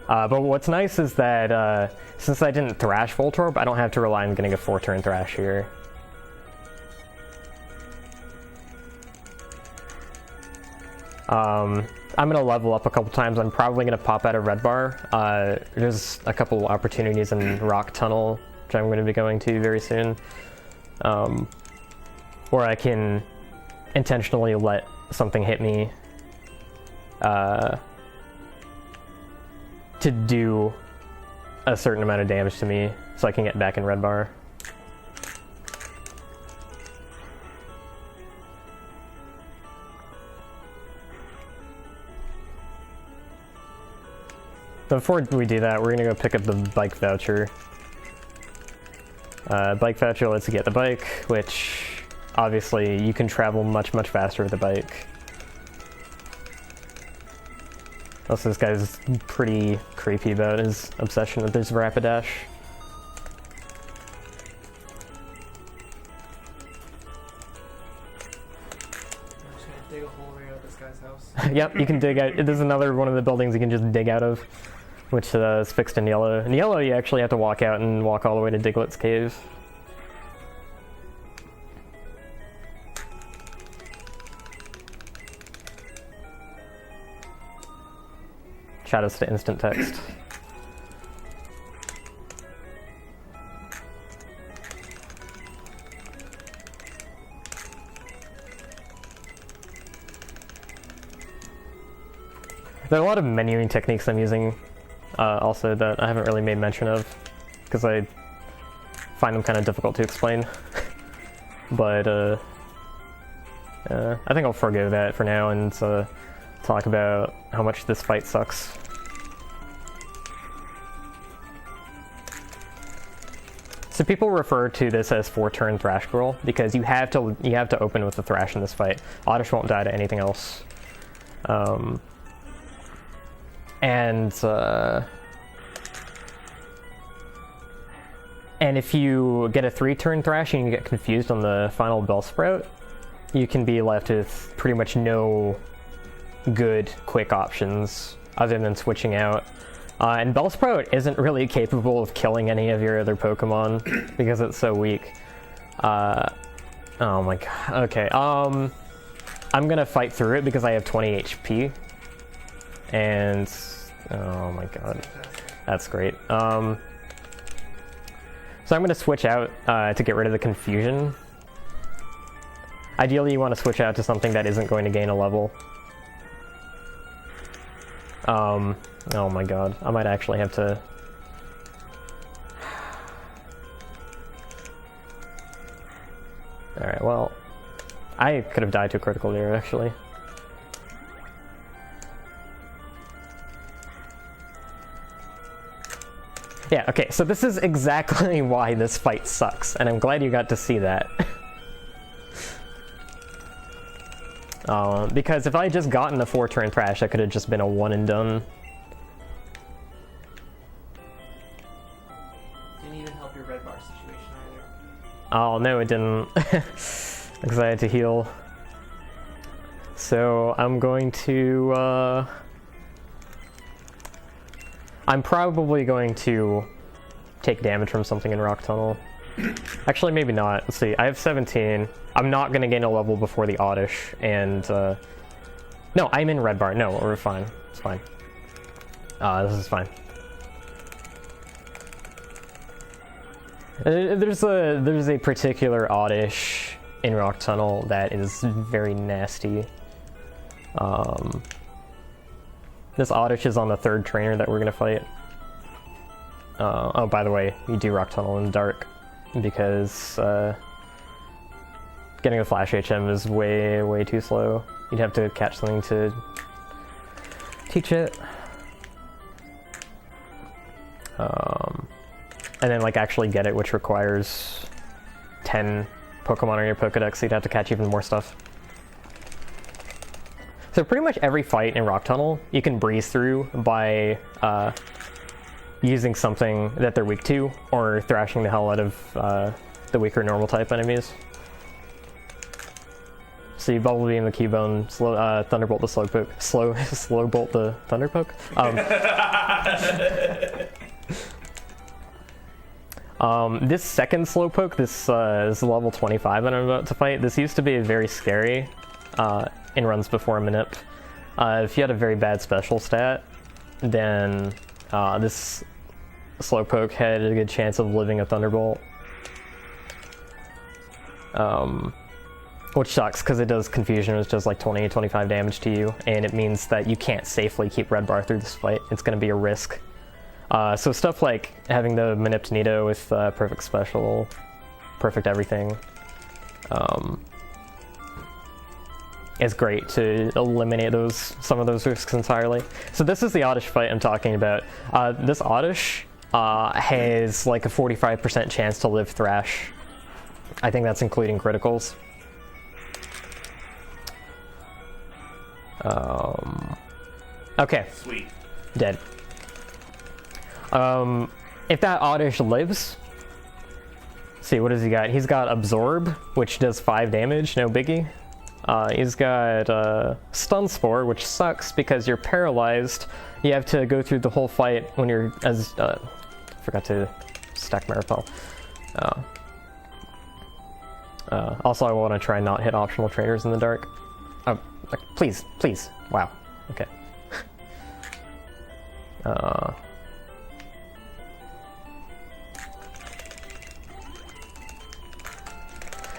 Speaker 2: But what's nice is that since I didn't thrash Voltorb, I don't have to rely on getting a 4-turn thrash here. I'm gonna level up a couple times. I'm probably gonna pop out of red bar. There's a couple opportunities in Rock Tunnel, which I'm gonna be going to very soon, where I can intentionally let something hit me to do a certain amount of damage to me so I can get back in red bar. So before we do that, we're gonna go pick up the bike voucher. Bike voucher lets you get the bike, which obviously you can travel much, much faster with the bike. Also, this guy's pretty creepy about his obsession with his Rapidash.
Speaker 3: I'm just gonna dig a hole right out of this guy's house.
Speaker 2: Yep, you can dig out. There's another one of the buildings you can just dig out of, which is fixed in yellow. In yellow, you actually have to walk out and walk all the way to Diglett's cave. Shadows to instant text. There are a lot of menuing techniques I'm using also that I haven't really made mention of because I find them kind of difficult to explain. But I think I'll forgo that for now and talk about how much this fight sucks. So people refer to this as 4-turn Thrash Girl because you have to open with the Thrash in this fight. Oddish won't die to anything else. And if you get a 3-turn Thrash and you get confused on the final Bellsprout, you can be left with pretty much no good quick options other than switching out. And Bellsprout isn't really capable of killing any of your other Pokemon because it's so weak. Oh my god. Okay, I'm gonna fight through it because I have 20 HP. And oh my god, that's great. So I'm gonna switch out to get rid of the confusion. Ideally, you want to switch out to something that isn't going to gain a level. Oh my god, I might actually have to... Alright, well, I could have died to a critical there, actually. Yeah, okay, so this is exactly why this fight sucks, and I'm glad you got to see that. Because if I had just gotten a 4-turn thrash, that could have just been a one and done.
Speaker 3: Didn't even help your red bar situation either.
Speaker 2: Oh, no, it didn't. Because I had to heal. So, I'm going to, I'm probably going to take damage from something in Rock Tunnel. Actually, maybe not. Let's see, I have 17. I'm not going to gain a level before the Oddish, and, no, I'm in red bar. No, we're fine. It's fine. This is fine. There's a particular Oddish in Rock Tunnel that is very nasty. This Oddish is on the 3rd trainer that we're gonna fight. Oh, by the way, you do Rock Tunnel in the dark, because getting a Flash HM is way too slow. You'd have to catch something to teach it. And then like actually get it, which requires 10 Pokemon on your Pokedex, so you'd have to catch even more stuff. So pretty much every fight in Rock Tunnel you can breeze through by using something that they're weak to, or thrashing the hell out of the weaker normal type enemies. So you Bubble Beam the Keybone, Thunderbolt the Slowpoke, Slowbolt the Thunderpoke. This second Slowpoke, this is level 25 that I'm about to fight. This used to be very scary in runs before Manip. If you had a very bad special stat, then this Slowpoke had a good chance of living a Thunderbolt. Which sucks, because it does Confusion, which does like 20-25 damage to you, and it means that you can't safely keep red bar through this fight. It's going to be a risk. So stuff like having the Maniptonito with perfect special, perfect everything, is great to eliminate some of those risks entirely. So this is the Oddish fight I'm talking about. This Oddish has like a 45% chance to live Thrash. I think that's including criticals. Okay.
Speaker 4: Sweet.
Speaker 2: Dead. If that Oddish lives, see, what does he got? He's got Absorb, which does 5 damage, no biggie. He's got Stun Spore, which sucks because you're paralyzed. You have to go through the whole fight when you're forgot to stack Maripel. Also, I want to try and not hit optional trainers in the dark. Please. Wow. Okay.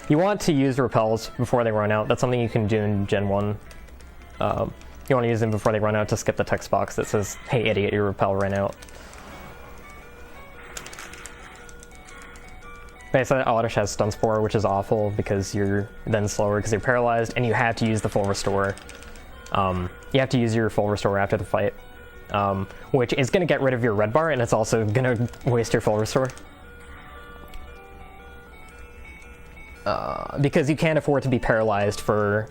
Speaker 2: You want to use repels before they run out. That's something you can do in Gen 1. You want to use them before they run out to skip the text box that says, "Hey idiot, your repel ran out." Basically, that Oddish has Stun Spore, which is awful because you're then slower because you're paralyzed, and you have to use the full restore. You have to use your full restore after the fight, which is going to get rid of your red bar, and it's also going to waste your full restore. Because you can't afford to be paralyzed for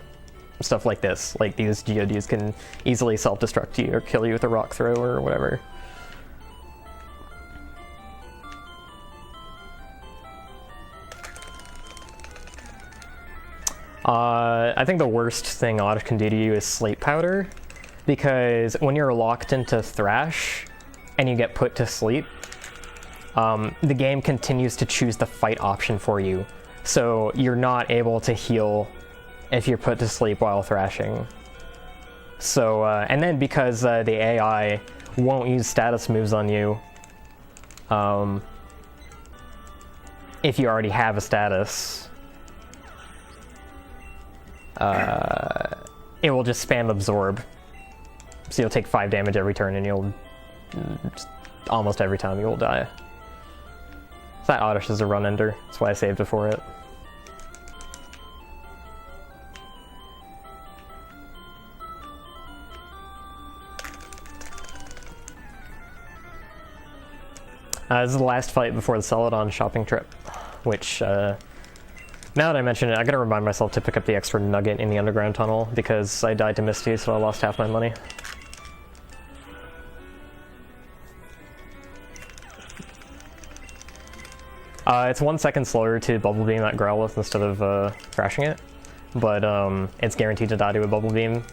Speaker 2: stuff like this. Like, these Geodudes can easily self-destruct you or kill you with a rock throw or whatever. I think the worst thing Oddish can do to you is Sleep Powder, because when you're locked into Thrash and you get put to sleep, the game continues to choose the fight option for you. So you're not able to heal if you're put to sleep while thrashing. So, and then because the AI won't use status moves on you if you already have a status, it will just spam absorb. So you'll take 5 damage every turn, and you'll just, almost every time you will die. So that Oddish is a run ender. That's why I saved it for it. This is the last fight before the Celadon shopping trip, which, now that I mention it, I gotta remind myself to pick up the extra nugget in the underground tunnel, because I died to Misty, so I lost half my money. It's 1 second slower to Bubble Beam at Growlithe instead of crashing it, but it's guaranteed to die to a Bubble Beam.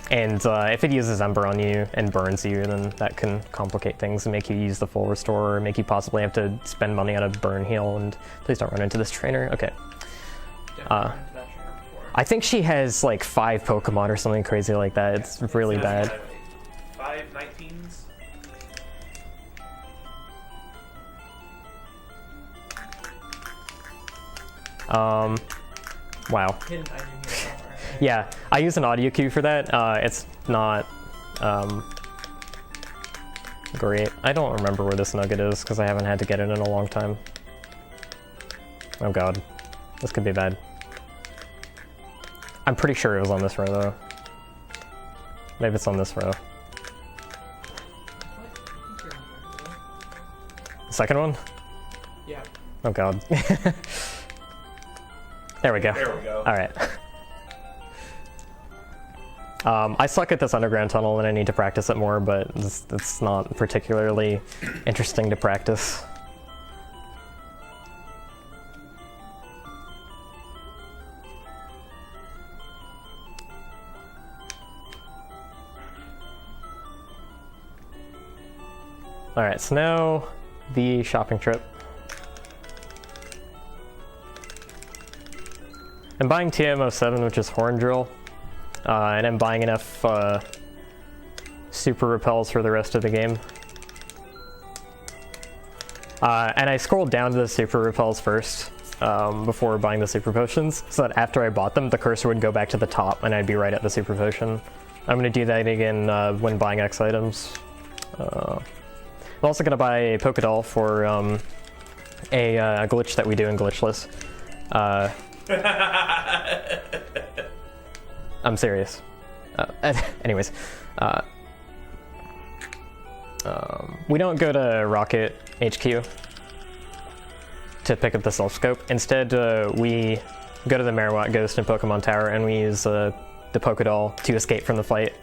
Speaker 2: And if it uses Ember on you and burns you, then that can complicate things and make you use the full restore, or make you possibly have to spend money on a burn heal. And please don't run into this trainer. Okay. I think she has like 5 Pokemon or something crazy like that. It's really bad.
Speaker 4: 5 19s.
Speaker 2: Wow.
Speaker 3: Hidden item here somewhere.
Speaker 2: Yeah, I use an audio cue for that. It's not great. I don't remember where this nugget is because I haven't had to get it in a long time. Oh god, this could be bad. I'm pretty sure it was on this row though. Maybe it's on this row. The second one?
Speaker 3: Yeah.
Speaker 2: Oh god. There we go.
Speaker 4: There we go.
Speaker 2: Alright. I suck at this underground tunnel and I need to practice it more, but it's not particularly interesting to practice. Alright, so now the shopping trip. I'm buying TM07, which is Horn Drill. And I'm buying enough super repels for the rest of the game. And I scrolled down to the super repels first before buying the super potions, so that after I bought them, the cursor would go back to the top and I'd be right at the super potion. I'm going to do that again when buying X items. I'm also going to buy a Pokédoll for a glitch that we do in Glitchless. I'm serious. Anyways, we don't go to Rocket HQ to pick up the Self Scope. Instead, we go to the Marowak Ghost in Pokemon Tower and we use the Pokédoll to escape from the fight.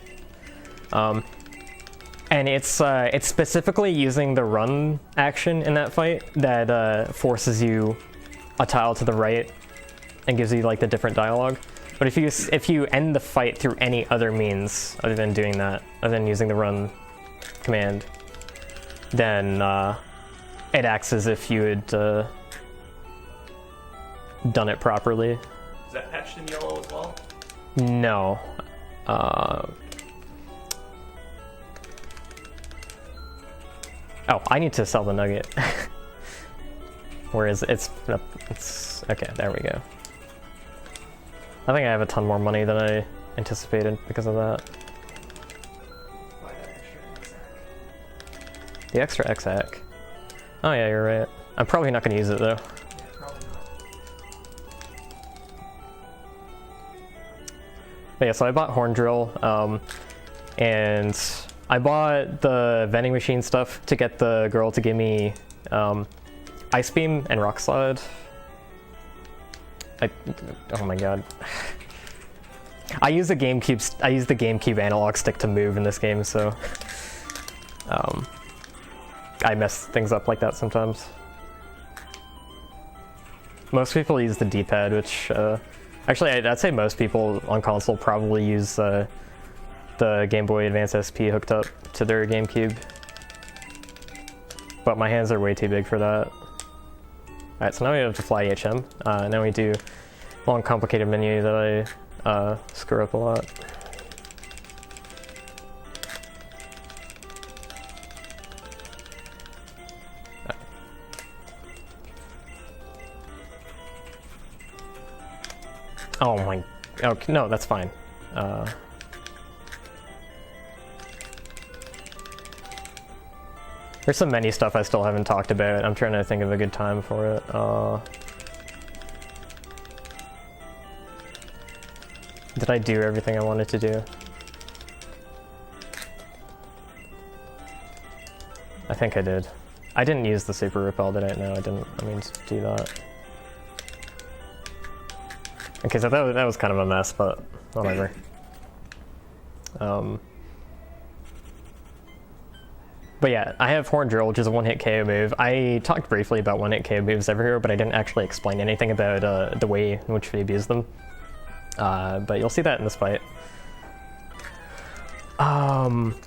Speaker 2: And it's specifically using the run action in that fight that forces you a tile to the right and gives you like the different dialogue. But if you end the fight through any other means other than doing that, other than using the run command, then it acts as if you had done it properly.
Speaker 4: Is that patched in yellow as well?
Speaker 2: No. Oh, I need to sell the nugget. Whereas it's okay, there we go. I think I have a ton more money than I anticipated because of that.
Speaker 3: Buy that extra X-Ack.
Speaker 2: The extra X-Hack. Oh yeah, you're right. I'm probably not going to use it though.
Speaker 3: Yeah, probably not.
Speaker 2: But yeah, so I bought Horn Drill, and I bought the vending machine stuff to get the girl to give me Ice Beam and Rock Slide. Oh my god. I use the GameCube analog stick to move in this game, so I mess things up like that sometimes. Most people use the D-pad, which actually I'd say most people on console probably use the Game Boy Advance SP hooked up to their GameCube. But my hands are way too big for that. Alright, so now we have to fly HM. Now we do a long complicated menu that I screw up a lot. Oh my... Okay, no, that's fine. There's some menu stuff I still haven't talked about. I'm trying to think of a good time for it. Did I do everything I wanted to do? I think I did. I didn't use the super repel, did I? No, I didn't. I mean to do that. Okay, so that was kind of a mess, but whatever. But yeah, I have Horn Drill, which is a one-hit KO move. I talked briefly about one-hit KO moves everywhere, but I didn't actually explain anything about the way in which we abuse them. But you'll see that in this fight.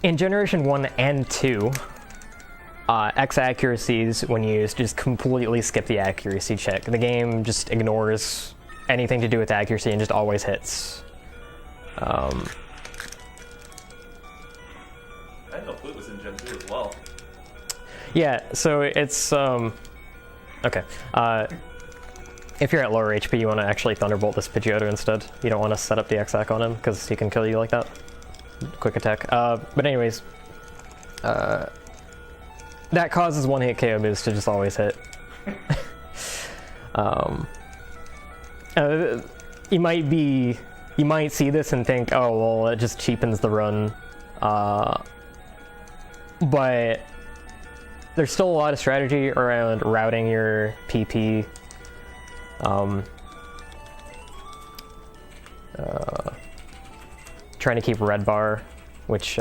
Speaker 2: In Generation 1 and 2, X accuracies, when used, just completely skip the accuracy check. The game just ignores anything to do with accuracy and just always hits.
Speaker 4: I didn't know Flute was in Gen 2 as well.
Speaker 2: Yeah, so it's, okay. If you're at lower HP, you want to actually Thunderbolt this Pidgeotto instead. You don't want to set up the X-Ack on him, because he can kill you like that. Quick attack. But anyways, that causes one-hit KO moves to just always hit. You might see this and think, oh, well, it just cheapens the run. But there's still a lot of strategy around routing your PP. Trying to keep red bar, which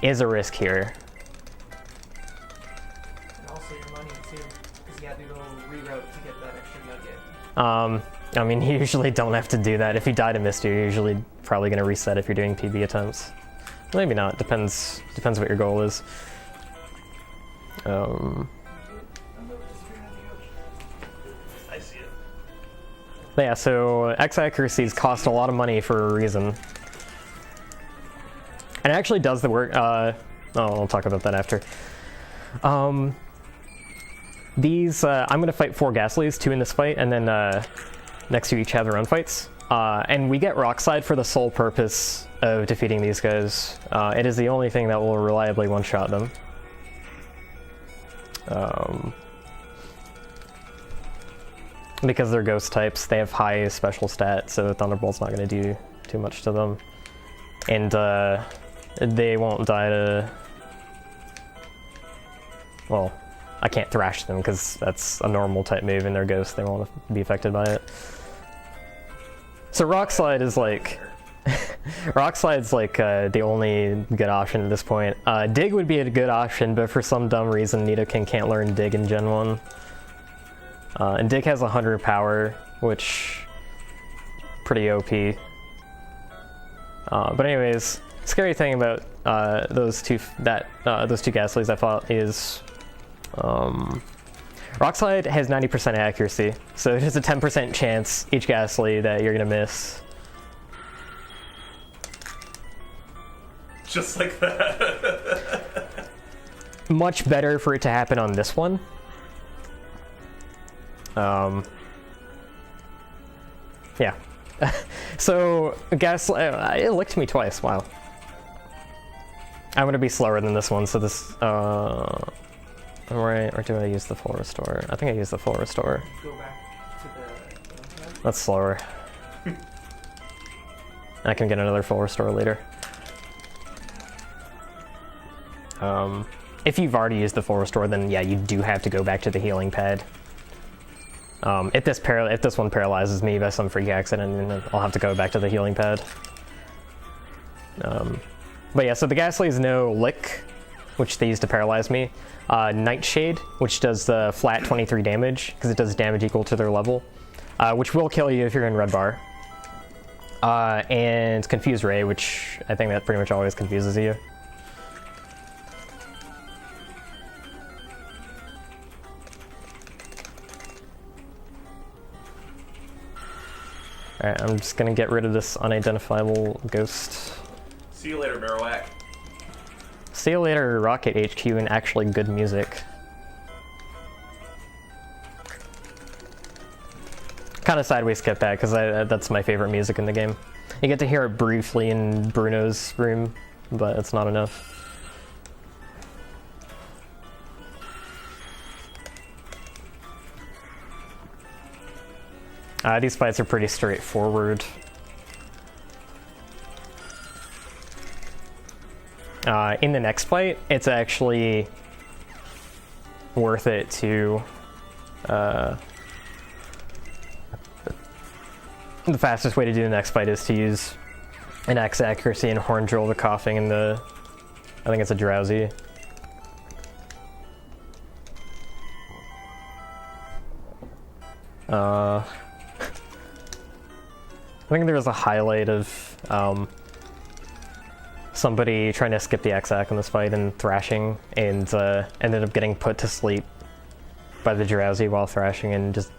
Speaker 2: is a risk here.
Speaker 3: And also your money too, because you have to go reroute to get that extra nugget.
Speaker 2: I mean, you usually don't have to do that. If you die to Misty, you're usually probably going to reset if you're doing PB attempts. Maybe not. Depends what your goal is.
Speaker 4: I see it.
Speaker 2: But yeah, so X accuracies cost a lot of money for a reason. And it actually does the work. I'll talk about that after. These, I'm going to fight 4 Ghastlies, 2 in this fight, and then next to each have their own fights. And we get Rock Slide for the sole purpose of defeating these guys. It is the only thing that will reliably one-shot them. Because they're ghost types, they have high special stat, so Thunderbolt's not going to do too much to them. And they won't die to... Well, I can't thrash them because that's a normal type move and they're ghosts, they won't be affected by it. So Rock Slide is like... Rock Slide's like the only good option at this point. Dig would be a good option, but for some dumb reason Nidoking can't learn Dig in Gen 1. And Dig has 100 power, which pretty OP. But anyways, scary thing about those two Ghastlies I fought is Rock Slide has 90% accuracy, so there's a 10% chance each Ghastly that you're gonna miss.
Speaker 4: Just like that.
Speaker 2: Much better for it to happen on this one. Yeah. So, it licked me twice, wow. I'm gonna be slower than this one, so this, right, or do I use the full restore? I think I use the full restore.
Speaker 3: Go back to the...
Speaker 2: That's slower. I can get another full restore later. If you've already used the full restore, then yeah, you do have to go back to the healing pad. If this one paralyzes me by some freak accident, then I'll have to go back to the healing pad. But yeah, so the Ghastlies know Lick, which they use to paralyze me. Nightshade, which does the flat 23 damage, because it does damage equal to their level, which will kill you if you're in red bar. And Confuse Ray, which I think that pretty much always confuses you. Alright, I'm just gonna get rid of this unidentifiable ghost.
Speaker 4: See you later, Marowak.
Speaker 2: See you later, Rocket HQ, and actually good music. kind of sad we skipped that because that's my favorite music in the game. You get to hear it briefly in Bruno's room, but it's not enough. These fights are pretty straightforward. In the next fight, it's actually worth it to... the fastest way to do the next fight is to use an X accuracy and horn drill the coughing and the... I think it's a drowsy. I think there was a highlight of somebody trying to skip the X-Ack in this fight and thrashing, and ended up getting put to sleep by the drowsy while thrashing, and just...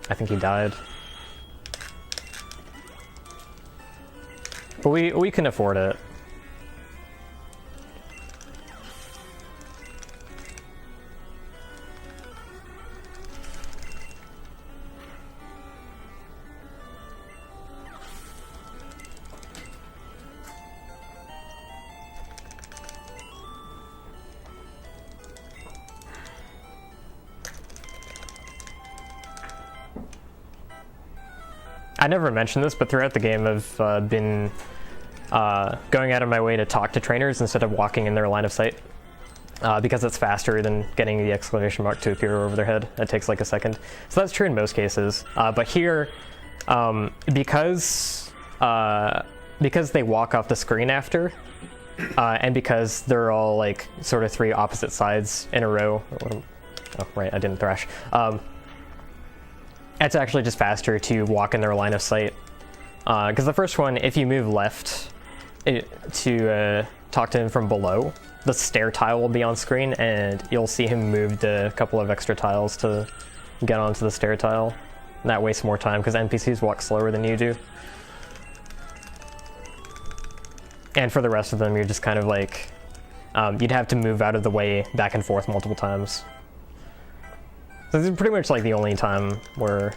Speaker 2: I think he died. But we can afford it. I never mentioned this, but throughout the game I've been going out of my way to talk to trainers instead of walking in their line of sight, because it's faster than getting the exclamation mark to appear over their head. It takes like a second. So that's true in most cases. But here, because they walk off the screen after, and because they're all like sort of three opposite sides in a row. Oh, right, I didn't thrash. It's actually just faster to walk in their line of sight. Because the first one, if you move left to talk to him from below, the stair tile will be on screen, and you'll see him move the couple of extra tiles to get onto the stair tile. And that wastes more time, because NPCs walk slower than you do. And for the rest of them, you're just kind of like... you'd have to move out of the way back and forth multiple times. So this is pretty much like the only time where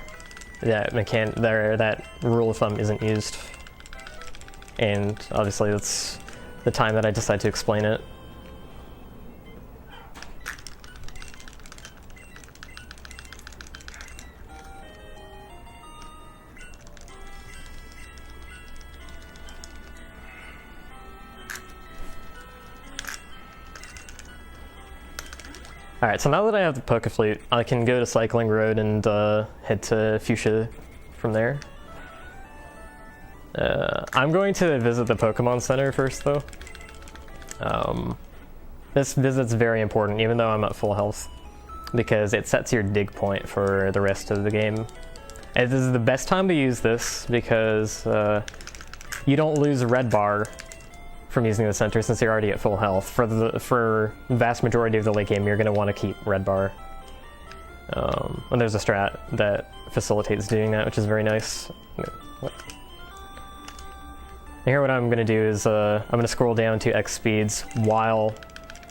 Speaker 2: that rule of thumb isn't used. And obviously that's the time that I decide to explain it. Alright, so now that I have the Poke Flute, I can go to Cycling Road and head to Fuchsia from there. I'm going to visit the Pokemon Center first, though. This visit's very important, even though I'm at full health, because it sets your dig point for the rest of the game. And this is the best time to use this, because you don't lose a red bar from using the center since you're already at full health. For the vast majority of the late game, you're going to want to keep red bar. And there's a strat that facilitates doing that, which is very nice. What? Here what I'm going to do is I'm going to scroll down to X speeds while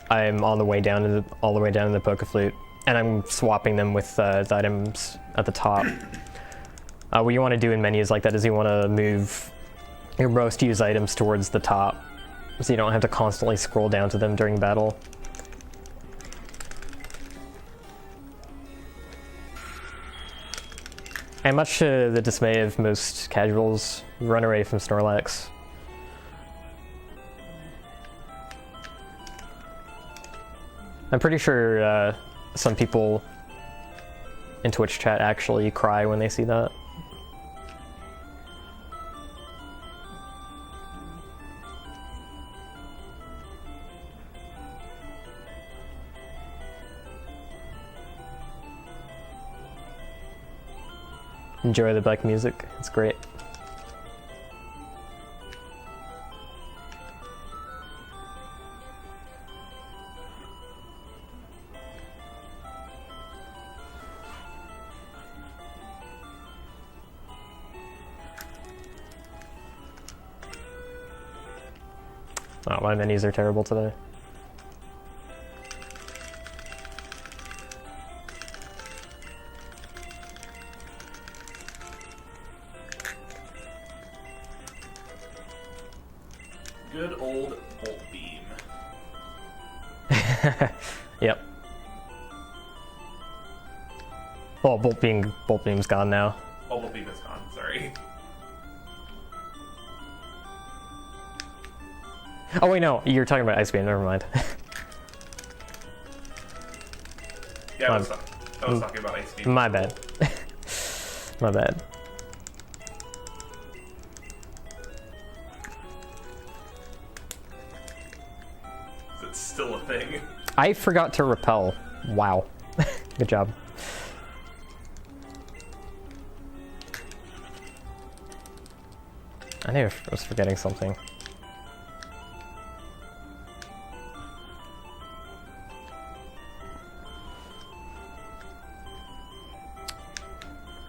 Speaker 2: I'm on the way down to all the way down to the Poke Flute, and I'm swapping them with the items at the top. What you want to do in menus like that is you want to move your most used items towards the top, so you don't have to constantly scroll down to them during battle. And much to the dismay of most casuals, run away from Snorlax. I'm pretty sure some people in Twitch chat actually cry when they see that. Enjoy the bike music, it's great. Oh, my menus are terrible today.
Speaker 4: Good old Bolt Beam.
Speaker 2: Yep. Oh, Bolt Beam's gone now.
Speaker 4: Oh, Bolt Beam is gone. Sorry.
Speaker 2: Oh wait, no, you're talking about Ice Beam. Never mind.
Speaker 4: Yeah, I was talking about Ice Beam.
Speaker 2: My bad. My bad.
Speaker 4: It's still a thing.
Speaker 2: I forgot to repel. Wow. Good job. I knew I was forgetting something.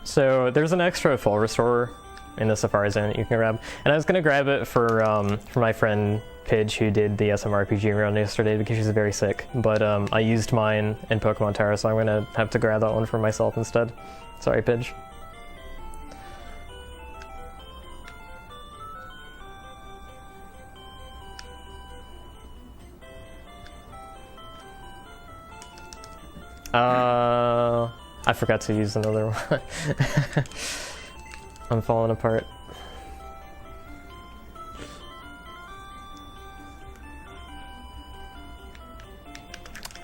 Speaker 2: So there's an extra full restore in the Safari Zone that you can grab, and I was gonna grab it for my friend Pidge, who did the SMRPG run yesterday because she's very sick. But I used mine in Pokemon Terra, so I'm gonna have to grab that one for myself instead. Sorry, Pidge. I forgot to use another one. I'm falling apart.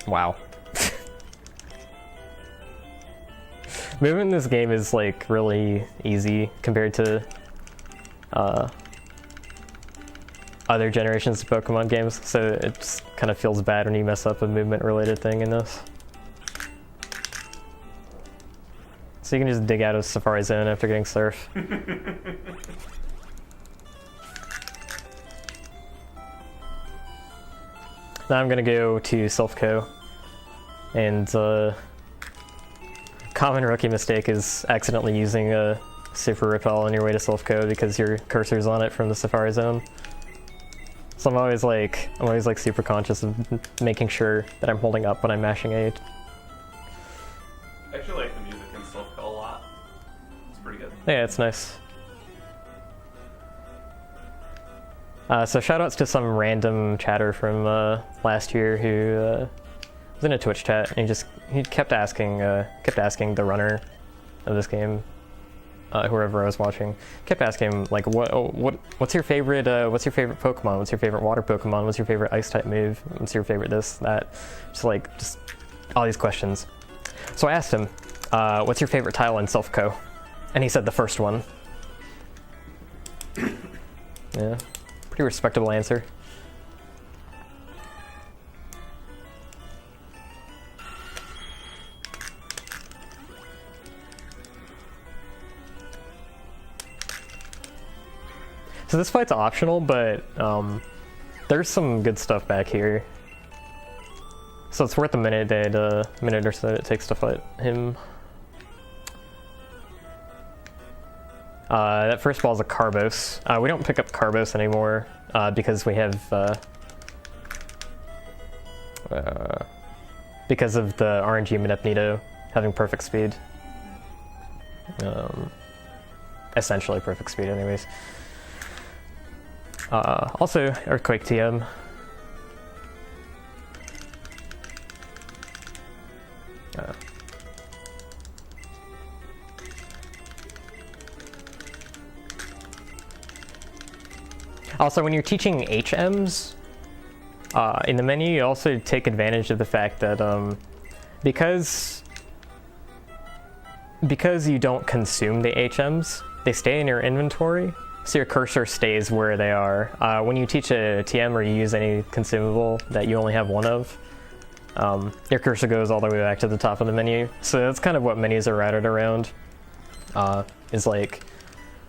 Speaker 2: Wow. Movement in this game is like really easy compared to other generations of Pokemon games, so it just kind of feels bad when you mess up a movement related thing in this. So you can just dig out of Safari Zone after getting Surf. Now I'm gonna go to Silph and common rookie mistake is accidentally using a Super Repel on your way to Silph because your cursor's on it from the Safari Zone. So I'm always like super conscious of making sure that I'm holding up when I'm mashing A.
Speaker 4: I actually like the music in Silph a lot. It's pretty good.
Speaker 2: Yeah, it's nice. So shoutouts to some random chatter from last year who was in a Twitch chat, and he kept asking the runner of this game, whoever I was watching, kept asking him like, what's your favorite Pokemon? What's your favorite water Pokemon? What's your favorite ice type move? What's your favorite this, that? Just all these questions. So I asked him, what's your favorite tile in Silph? And he said the first one. Yeah. Pretty respectable answer. So this fight's optional, but there's some good stuff back here. So it's worth a minute or so it takes to fight him. That first ball is a Carbos. We don't pick up Carbos anymore because we have because of the RNG Magneto having perfect speed. Essentially perfect speed, anyways. Also, Earthquake TM. Also, when you're teaching HMs, in the menu, you also take advantage of the fact that because you don't consume the HMs, they stay in your inventory, so your cursor stays where they are. When you teach a TM or you use any consumable that you only have one of, your cursor goes all the way back to the top of the menu. So that's kind of what menus are routed around, is like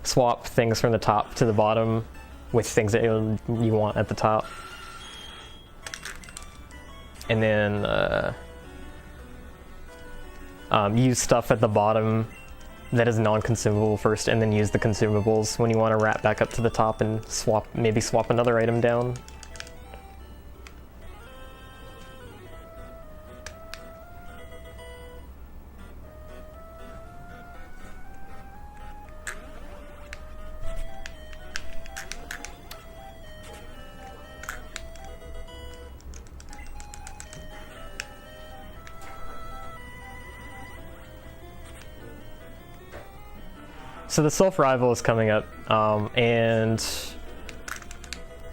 Speaker 2: swap things from the top to the bottom with things that you want at the top. And then use stuff at the bottom that is non-consumable first, and then use the consumables when you want to wrap back up to the top and maybe swap another item down. So the Self Rival is coming up, and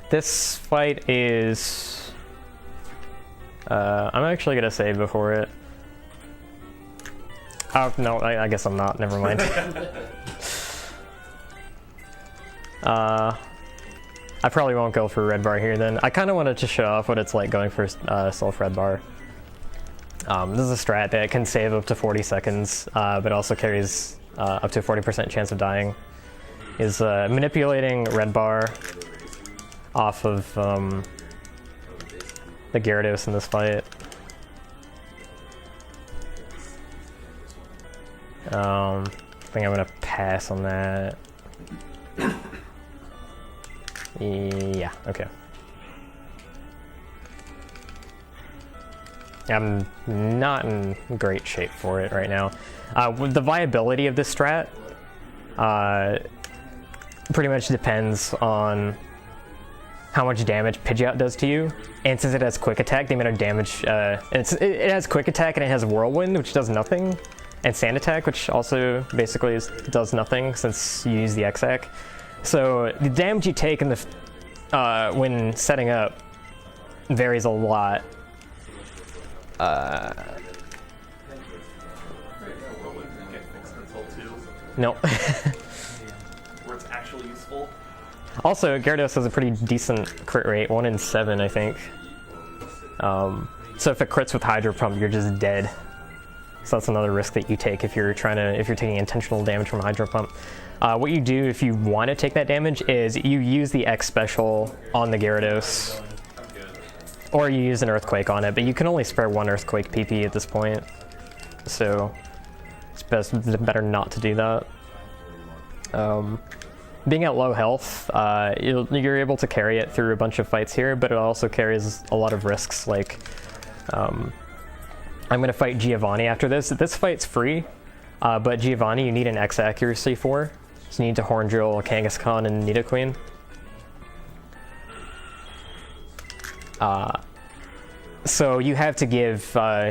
Speaker 2: this fight is... I'm actually gonna save before it. Oh, no, I guess I'm not, never mind. I probably won't go for red bar here then. I kind of wanted to show off what it's like going for Self Red Bar. This is a strat that can save up to 40 seconds, but also carries up to a 40% chance of dying. Is manipulating red bar off of the Gyarados in this fight. I think I'm gonna pass on that. Yeah, okay. I'm not in great shape for it right now. With the viability of this strat, pretty much depends on how much damage Pidgeot does to you. And since it has quick attack, the amount of damage, it has quick attack and it has Whirlwind, which does nothing. And Sand Attack, which also basically does nothing since you use the X-Ack. So the damage you take in the when setting up varies a lot. No.
Speaker 4: Where it's actually useful.
Speaker 2: Also, Gyarados has a pretty decent crit rate, 1 in 7, I think. So if it crits with Hydro Pump, you're just dead. So that's another risk that you take if you're taking intentional damage from Hydro Pump. What you do if you want to take that damage is you use the X special on the Gyarados, or you use an Earthquake on it, but you can only spare 1 Earthquake PP at this point, so it's better not to do that. Being at low health, you're able to carry it through a bunch of fights here, but it also carries a lot of risks, like I'm going to fight Giovanni after this. This fight's free, but Giovanni you need an X accuracy for. So you need to Horn Drill Kangaskhan and Nidoqueen. So you have to give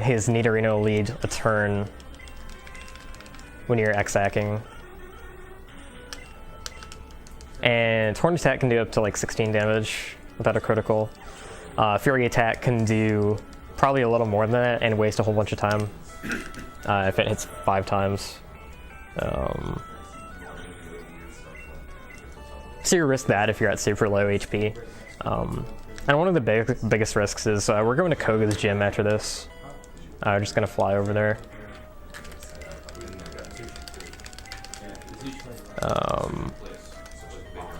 Speaker 2: his Nidorino lead a turn when you're X-acking. And Horn Attack can do up to like 16 damage without a critical. Fury Attack can do probably a little more than that and waste a whole bunch of time if it hits 5 times. So you risk that if you're at super low HP. And one of the biggest risks is we're going to Koga's gym after this. We're just going to fly over there.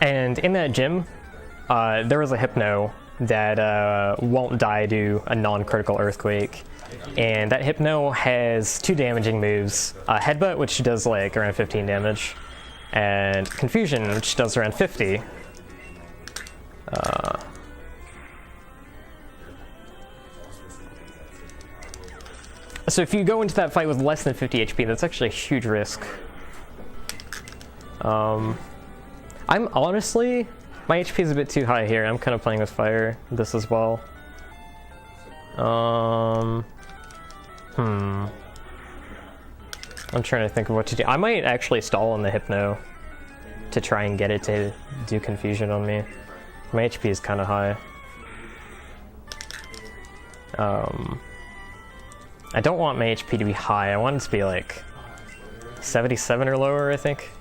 Speaker 2: And in that gym, there was a Hypno that won't die to a non-critical Earthquake. And that Hypno has 2 damaging moves. Headbutt, which does like around 15 damage. And Confusion, which does around 50. So if you go into that fight with less than 50 HP, that's actually a huge risk. I'm honestly, my HP is a bit too high here. I'm kind of playing with fire this as well. I'm trying to think of what to do. I might actually stall on the Hypno to try and get it to do Confusion on me. My HP is kind of high. I don't want my HP to be high. I want it to be like 77 or lower, I think.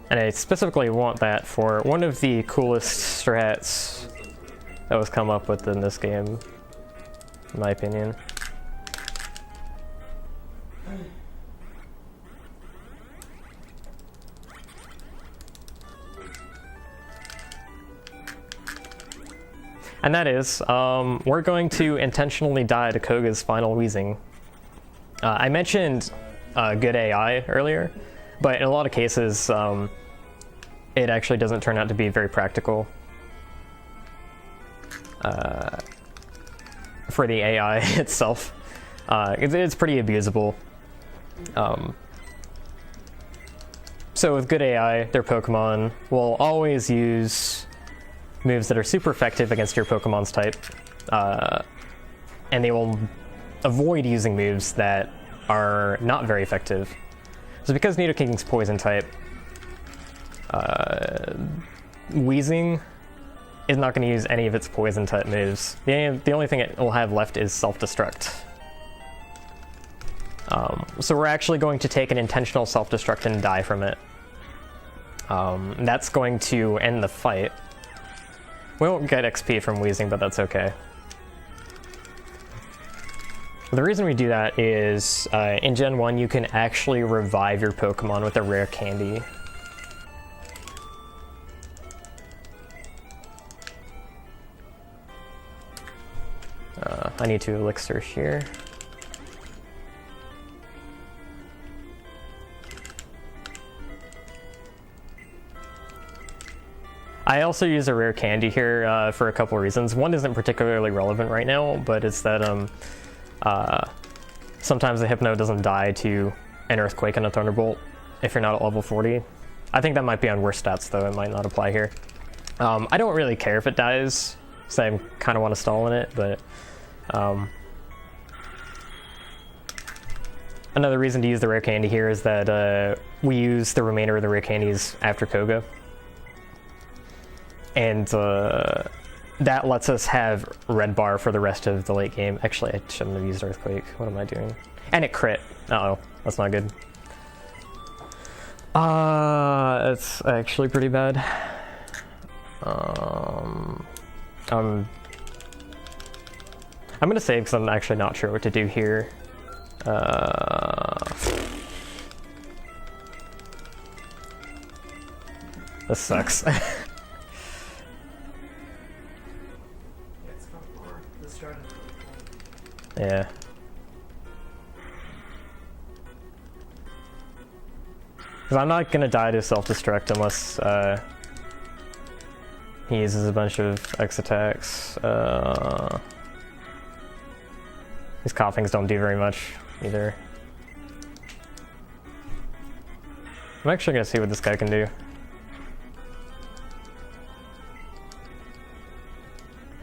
Speaker 2: And I specifically want that for one of the coolest strats that was come up with in this game, in my opinion. And that is, we're going to intentionally die to Koga's final Weezing. I mentioned good AI earlier, but in a lot of cases, it actually doesn't turn out to be very practical for the AI itself. It's pretty abusable. So with good AI, their Pokemon will always use moves that are super effective against your Pokemon's type, and they will avoid using moves that are not very effective. So because Nidoking's poison type, Wheezing is not going to use any of its poison type moves. The only thing it will have left is self-destruct. So we're actually going to take an intentional self-destruct and die from it. That's going to end the fight. We won't get XP from Wheezing, but that's okay. The reason we do that is, in Gen 1 you can actually revive your Pokemon with a rare candy. I need 2 Elixir here. I also use a rare candy here for a couple reasons. One isn't particularly relevant right now, but it's that sometimes the Hypno doesn't die to an Earthquake and a Thunderbolt if you're not at level 40. I think that might be on worse stats though, it might not apply here. I don't really care if it dies, so I kind of want to stall in it, but another reason to use the rare candy here is that we use the remainder of the rare candies after Koga. And that lets us have red bar for the rest of the late game. Actually, I shouldn't have used Earthquake. What am I doing? And it crit. Uh-oh, that's not good. It's actually pretty bad. I'm gonna save because I'm actually not sure what to do here. This sucks. Yeah. Because I'm not gonna die to self-destruct unless he uses a bunch of X attacks. These coughings don't do very much either. I'm actually gonna see what this guy can do.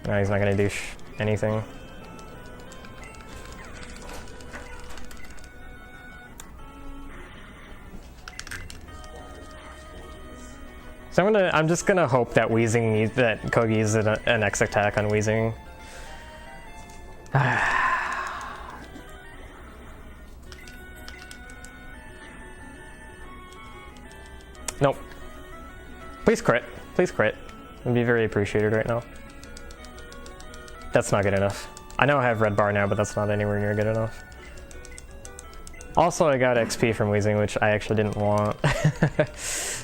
Speaker 2: No, he's not gonna do anything. So I'm just gonna hope that Kogi uses an X attack on Wheezing. Nope. Please crit. Please crit. I'd be very appreciated right now. That's not good enough. I know I have red bar now, but that's not anywhere near good enough. Also, I got XP from Wheezing, which I actually didn't want.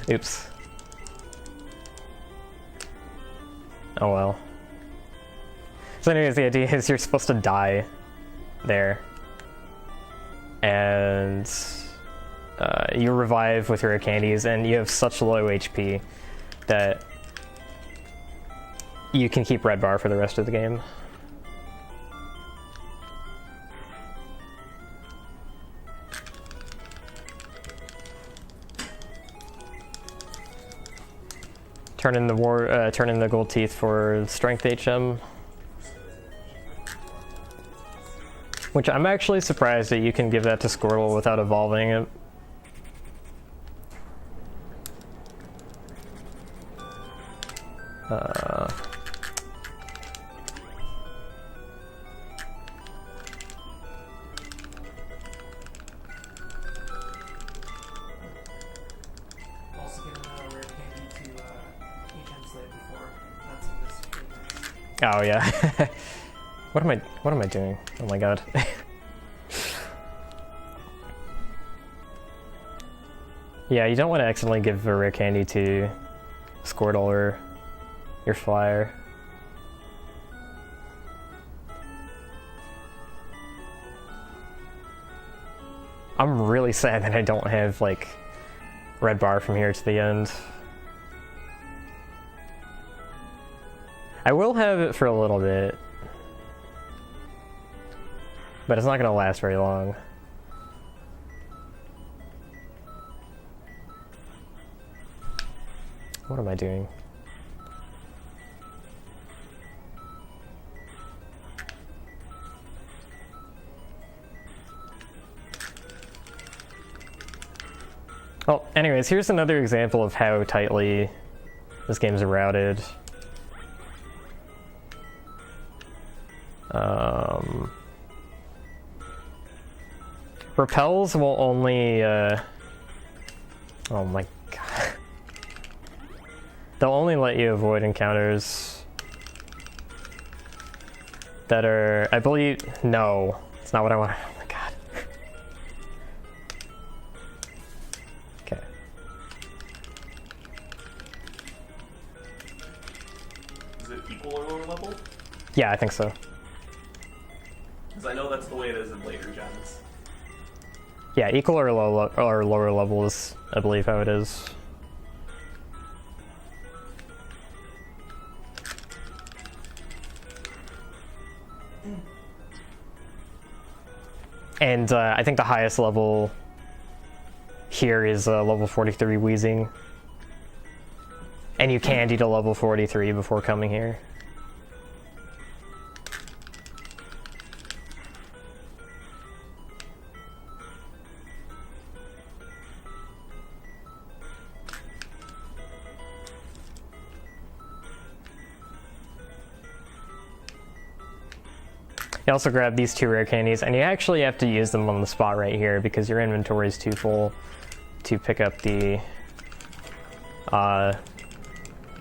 Speaker 2: Oops. Oh well. So anyways, the idea is you're supposed to die there. And you revive with your candies, and you have such low HP that you can keep red bar for the rest of the game. Turn in the gold teeth for strength HM. Which I'm actually surprised that you can give that to Squirtle without evolving it. Oh yeah. What am I doing? Oh my god. Yeah, you don't want to accidentally give a rare candy to Squirtle or your flyer. I'm really sad that I don't have like red bar from here to the end. I will have it for a little bit, but it's not going to last very long. What am I doing? Well, anyways, here's another example of how tightly this game's routed. Repels will only, oh my god. They'll only let you avoid encounters that are, I believe, no, it's not what I want. Oh my god. Okay.
Speaker 4: Is it equal or lower level?
Speaker 2: Yeah, I think so.
Speaker 4: Because I know that's the way it is in later gens.
Speaker 2: Yeah, equal or lower level is, I believe, how it is. And I think the highest level here is level 43 Wheezing. And you can do to level 43 before coming here. You also grab these 2 rare candies, and you actually have to use them on the spot right here because your inventory is too full to pick up the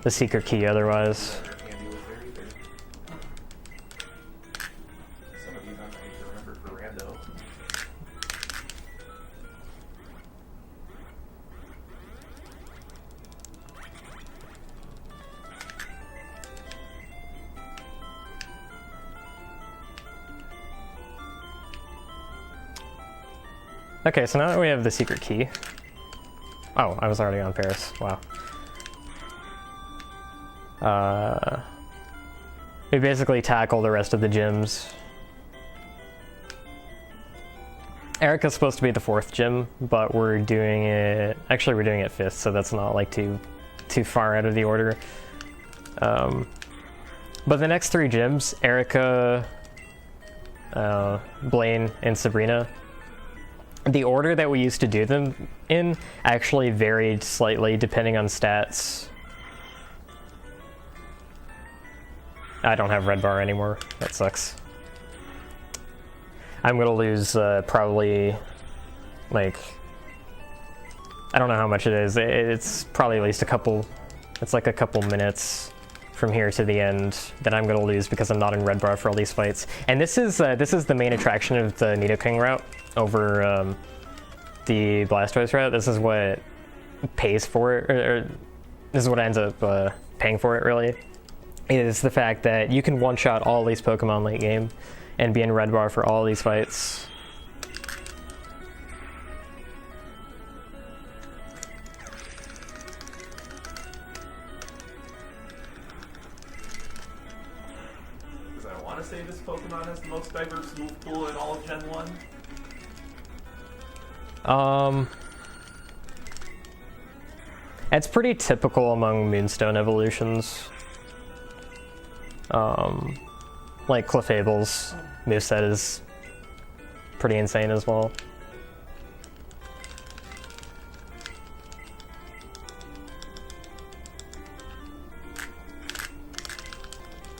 Speaker 2: secret key otherwise.
Speaker 4: Candy was there either. Some of these I might need to remember for rando.
Speaker 2: Okay, so now that we have the secret key. Oh, I was already on Paris. Wow. We basically tackle the rest of the gyms. Erica's supposed to be the 4th gym, but we're doing it... Actually, we're doing it 5th, so that's not like too far out of the order. But the next 3 gyms, Erica, Blaine, and Sabrina, the order that we used to do them in actually varied slightly depending on stats. I don't have red bar anymore. That sucks. I'm gonna lose probably, like, I don't know how much it is. It's probably at least a couple, it's like a couple minutes from here to the end that I'm gonna lose because I'm not in red bar for all these fights. And this is the main attraction of the Nidoking route over the Blastoise route. This is what pays for it, or this is what ends up paying for it, really. Is the fact that you can one-shot all these Pokemon late game and be in red bar for all these fights.
Speaker 4: Because I want to say this Pokemon has the most diverse move pool in all of Gen 1.
Speaker 2: It's pretty typical among Moonstone evolutions. Like Clefable's moveset is pretty insane as well.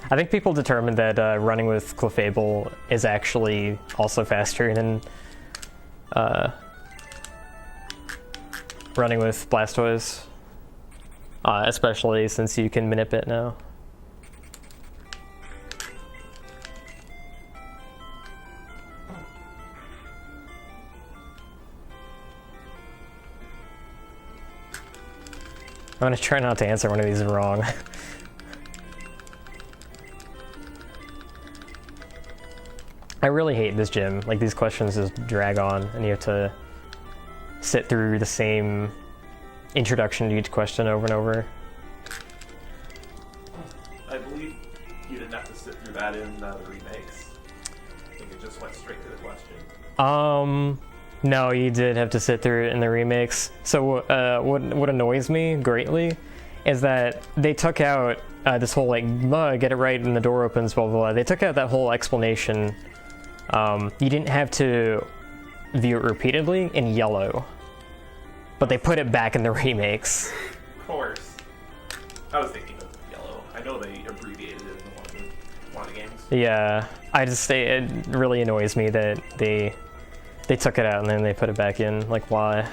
Speaker 2: I think people determined that running with Clefable is actually also faster than running with Blastoise, especially since you can Minute it now. I'm gonna try not to answer one of these wrong. I really hate this gym. Like, these questions just drag on, and you have to sit through the same introduction to each question over and over.
Speaker 4: I believe you didn't have to sit through that in the remakes. I think it just went straight to the question.
Speaker 2: No, you did have to sit through it in the remakes. So what annoys me greatly is that they took out this whole, like, get it right and the door opens, blah, blah, blah. They took out that whole explanation. You didn't have to view it repeatedly in yellow. but they put it back in the remakes.
Speaker 4: Of course. I was thinking of yellow. I know they abbreviated it in one of the games.
Speaker 2: Yeah, it really annoys me that they took it out and then they put it back in. Like, why?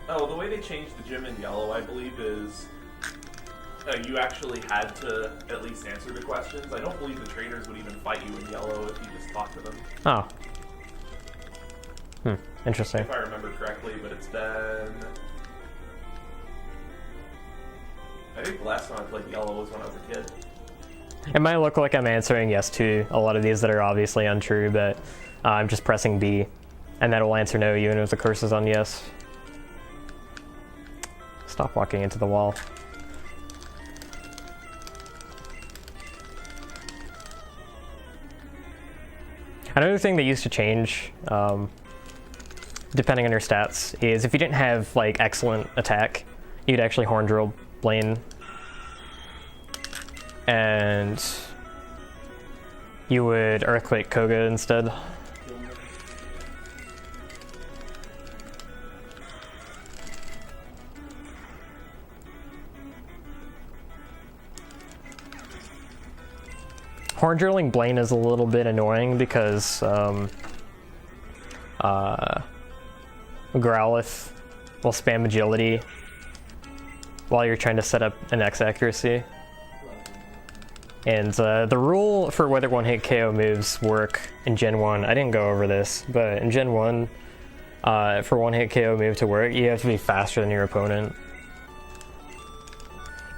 Speaker 4: Oh, the way they changed the gym in yellow, I believe, is you actually had to at least answer the questions. I don't believe the trainers would even fight you in yellow if you just talked to them.
Speaker 2: Oh. Interesting.
Speaker 4: If I remember correctly, but it's been... I think the last time I played yellow was when I was a kid.
Speaker 2: It might look like I'm answering yes to a lot of these that are obviously untrue, but I'm just pressing B, and that will answer no even if the curse is on yes. Stop walking into the wall. Another thing that used to change, depending on your stats, is if you didn't have like excellent attack, you'd actually horn drill Blaine, and you would earthquake Koga instead. Horn drilling Blaine is a little bit annoying because Growlithe will spam agility while you're trying to set up an X accuracy. And the rule for whether one-hit KO moves work in Gen 1, I didn't go over this, but in Gen 1, for one-hit KO move to work, you have to be faster than your opponent.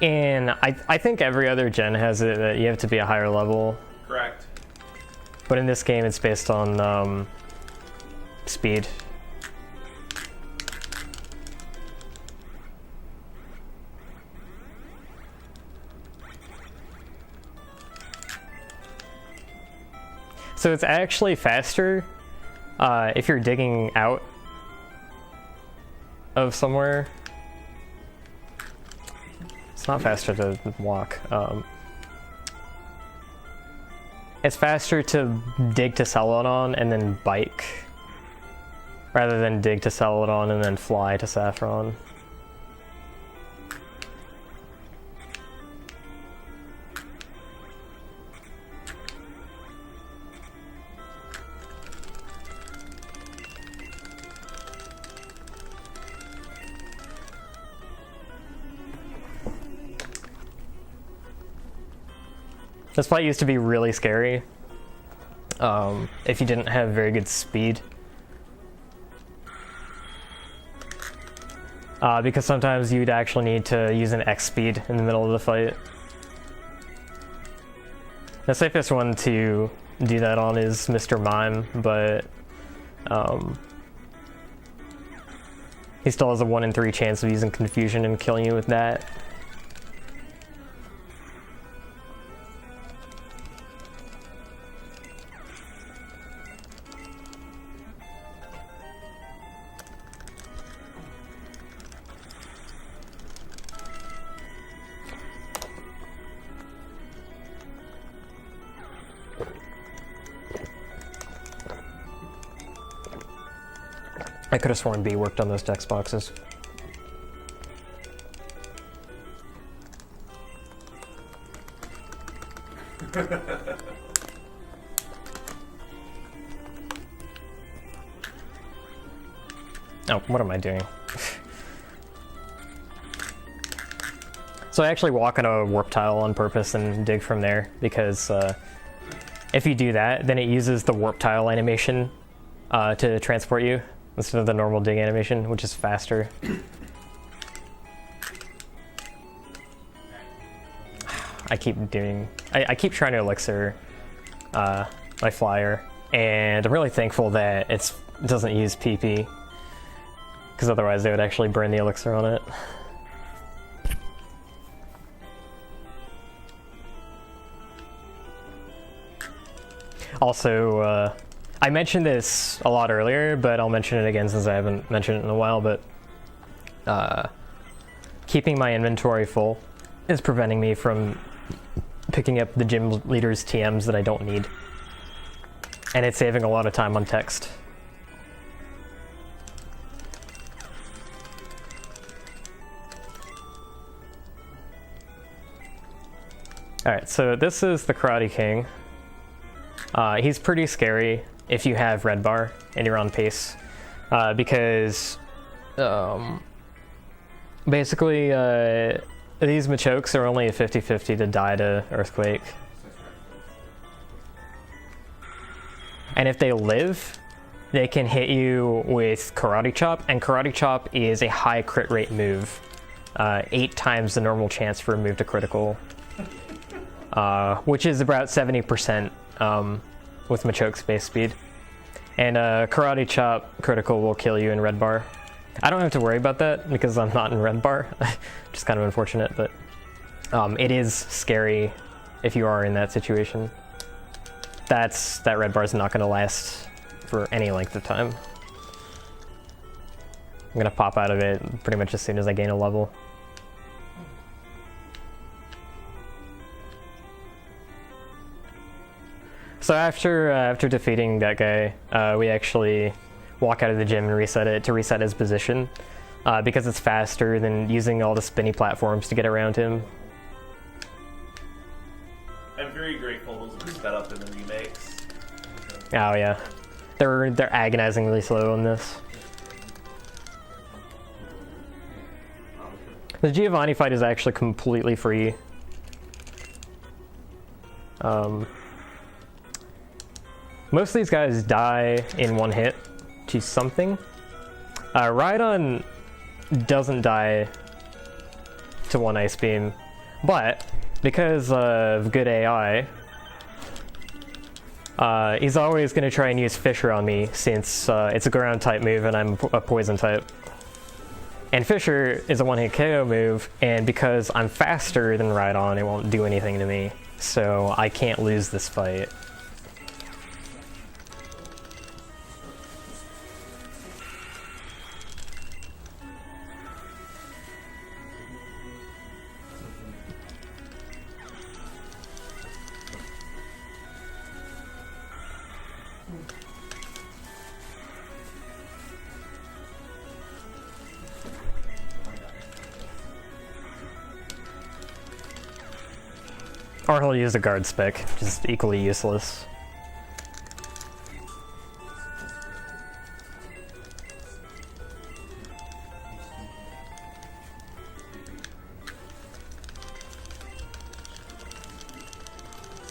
Speaker 2: And I think every other gen has it that you have to be a higher level.
Speaker 4: Correct.
Speaker 2: But in this game, it's based on speed. So it's actually faster if you're digging out of somewhere. It's not faster to walk. It's faster to dig to Celadon and then bike, rather than dig to Celadon and then fly to Saffron. This fight used to be really scary if you didn't have very good speed. Because sometimes you'd actually need to use an X speed in the middle of the fight. The safest one to do that on is Mr. Mime, but he still has a 1 in 3 chance of using Confusion and killing you with that. I could have sworn B worked on those dex boxes. Oh, what am I doing? So I actually walk on a warp tile on purpose and dig from there, because if you do that, then it uses the warp tile animation to transport you, instead of the normal dig animation, which is faster. I keep trying to elixir my flyer, and I'm really thankful that it doesn't use PP, because otherwise they would actually burn the elixir on it. Also, I mentioned this a lot earlier, but I'll mention it again since I haven't mentioned it in a while, but keeping my inventory full is preventing me from picking up the gym leader's TMs that I don't need. And it's saving a lot of time on text. Alright, so this is the Karate King. He's pretty scary if you have red bar and you're on pace. Because basically these Machokes are only a 50-50 to die to Earthquake. And if they live, they can hit you with Karate Chop, and Karate Chop is a high crit rate move. 8 times the normal chance for a move to critical. Which is about 70% with Machoke's base speed. And Karate Chop critical will kill you in red bar. I don't have to worry about that because I'm not in red bar, which is kind of unfortunate, but it is scary if you are in that situation. That red bar is not going to last for any length of time. I'm going to pop out of it pretty much as soon as I gain a level. So after defeating that guy, we actually walk out of the gym and reset it to reset his position, because it's faster than using all the spinny platforms to get around him.
Speaker 4: I'm very grateful those were sped up in the remakes.
Speaker 2: Oh yeah, they're agonizingly slow on this. The Giovanni fight is actually completely free. Most of these guys die in one hit to something. Rhydon doesn't die to one Ice Beam, but because of good AI, he's always going to try and use Fissure on me since it's a ground type move and I'm a poison type. And Fissure is a one-hit KO move, and because I'm faster than Rhydon, it won't do anything to me, so I can't lose this fight. Or he'll use a guard spec, which is equally useless.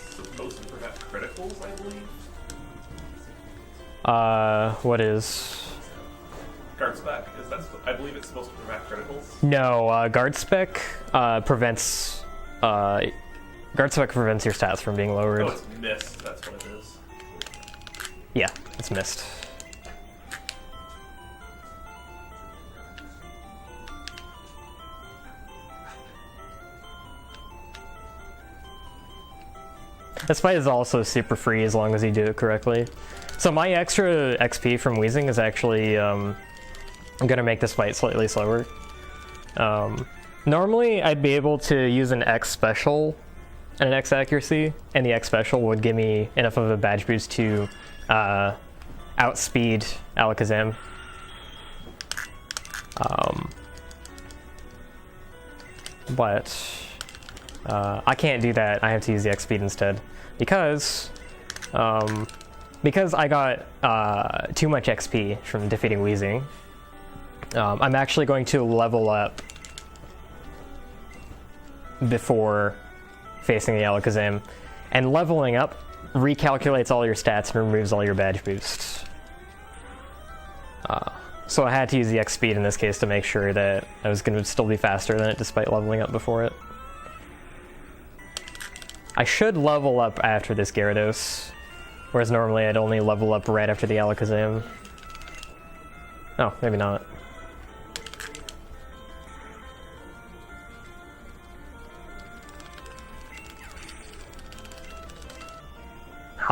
Speaker 4: Supposed to prevent criticals, I believe?
Speaker 2: What is?
Speaker 4: Guard spec, I believe it's supposed to prevent criticals.
Speaker 2: No, guard spec prevents Guard spec prevents your stats from being lowered.
Speaker 4: Oh, it's missed, that's what it is.
Speaker 2: Yeah, it's missed. This fight is also super free as long as you do it correctly. So my extra XP from Wheezing is actually gonna make this fight slightly slower. Normally I'd be able to use an X special and an X accuracy, and the X special would give me enough of a badge boost to outspeed Alakazam. But I can't do that. I have to use the X speed instead because I got too much XP from defeating Wheezing. I'm actually going to level up before facing the Alakazam, and leveling up recalculates all your stats and removes all your badge boosts. So I had to use the X speed in this case to make sure that I was going to still be faster than it despite leveling up before it. I should level up after this Gyarados, whereas normally I'd only level up right after the Alakazam. Oh, maybe not.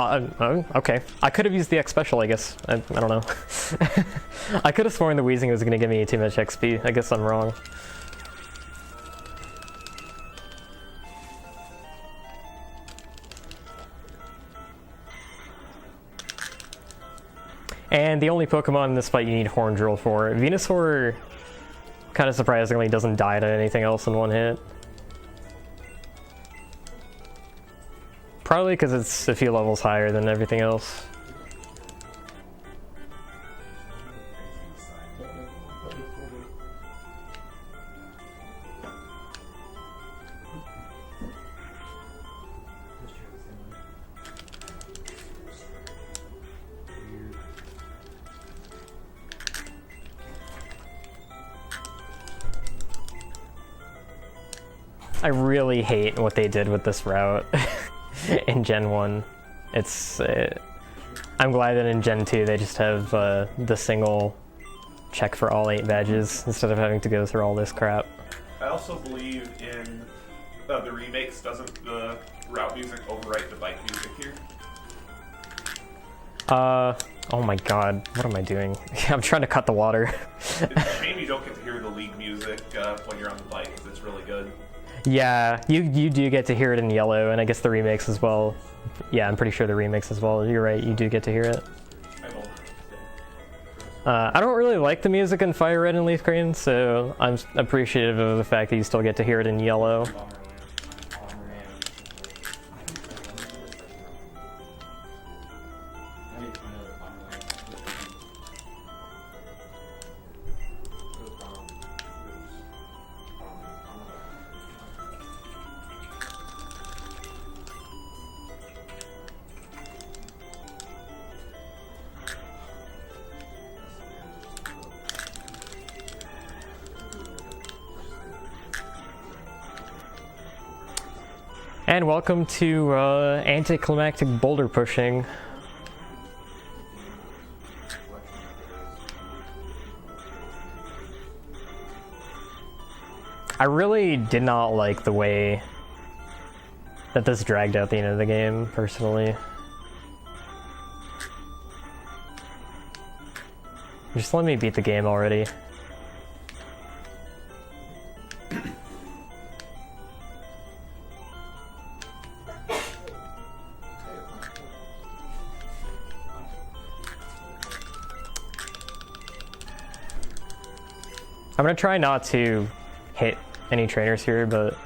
Speaker 2: Oh, okay. I could have used the X special, I guess. I don't know. I could have sworn the Wheezing was going to give me too much XP. I guess I'm wrong. And the only Pokemon in this fight you need Horn Drill for. Venusaur, kind of surprisingly, doesn't die to anything else in one hit. Probably because it's a few levels higher than everything else. I really hate what they did with this route in Gen 1. It's... I'm glad that in Gen 2 they just have the single check for all 8 badges instead of having to go through all this crap.
Speaker 4: I also believe in the remakes, doesn't the route music overwrite the bike music here?
Speaker 2: Oh my god, what am I doing? I'm trying to cut the water.
Speaker 4: It's a shame you don't get to hear the League music when you're on the bike, because it's really good.
Speaker 2: Yeah, you do get to hear it in yellow, and I guess the remakes as well. Yeah, I'm pretty sure the remakes as well. You're right, you do get to hear it. I don't really like the music in Fire Red and Leaf Green, so I'm appreciative of the fact that you still get to hear it in yellow. And welcome to anticlimactic boulder pushing. I really did not like the way that this dragged out the end of the game, personally. Just let me beat the game already. I'm gonna try not to hit any trainers here, but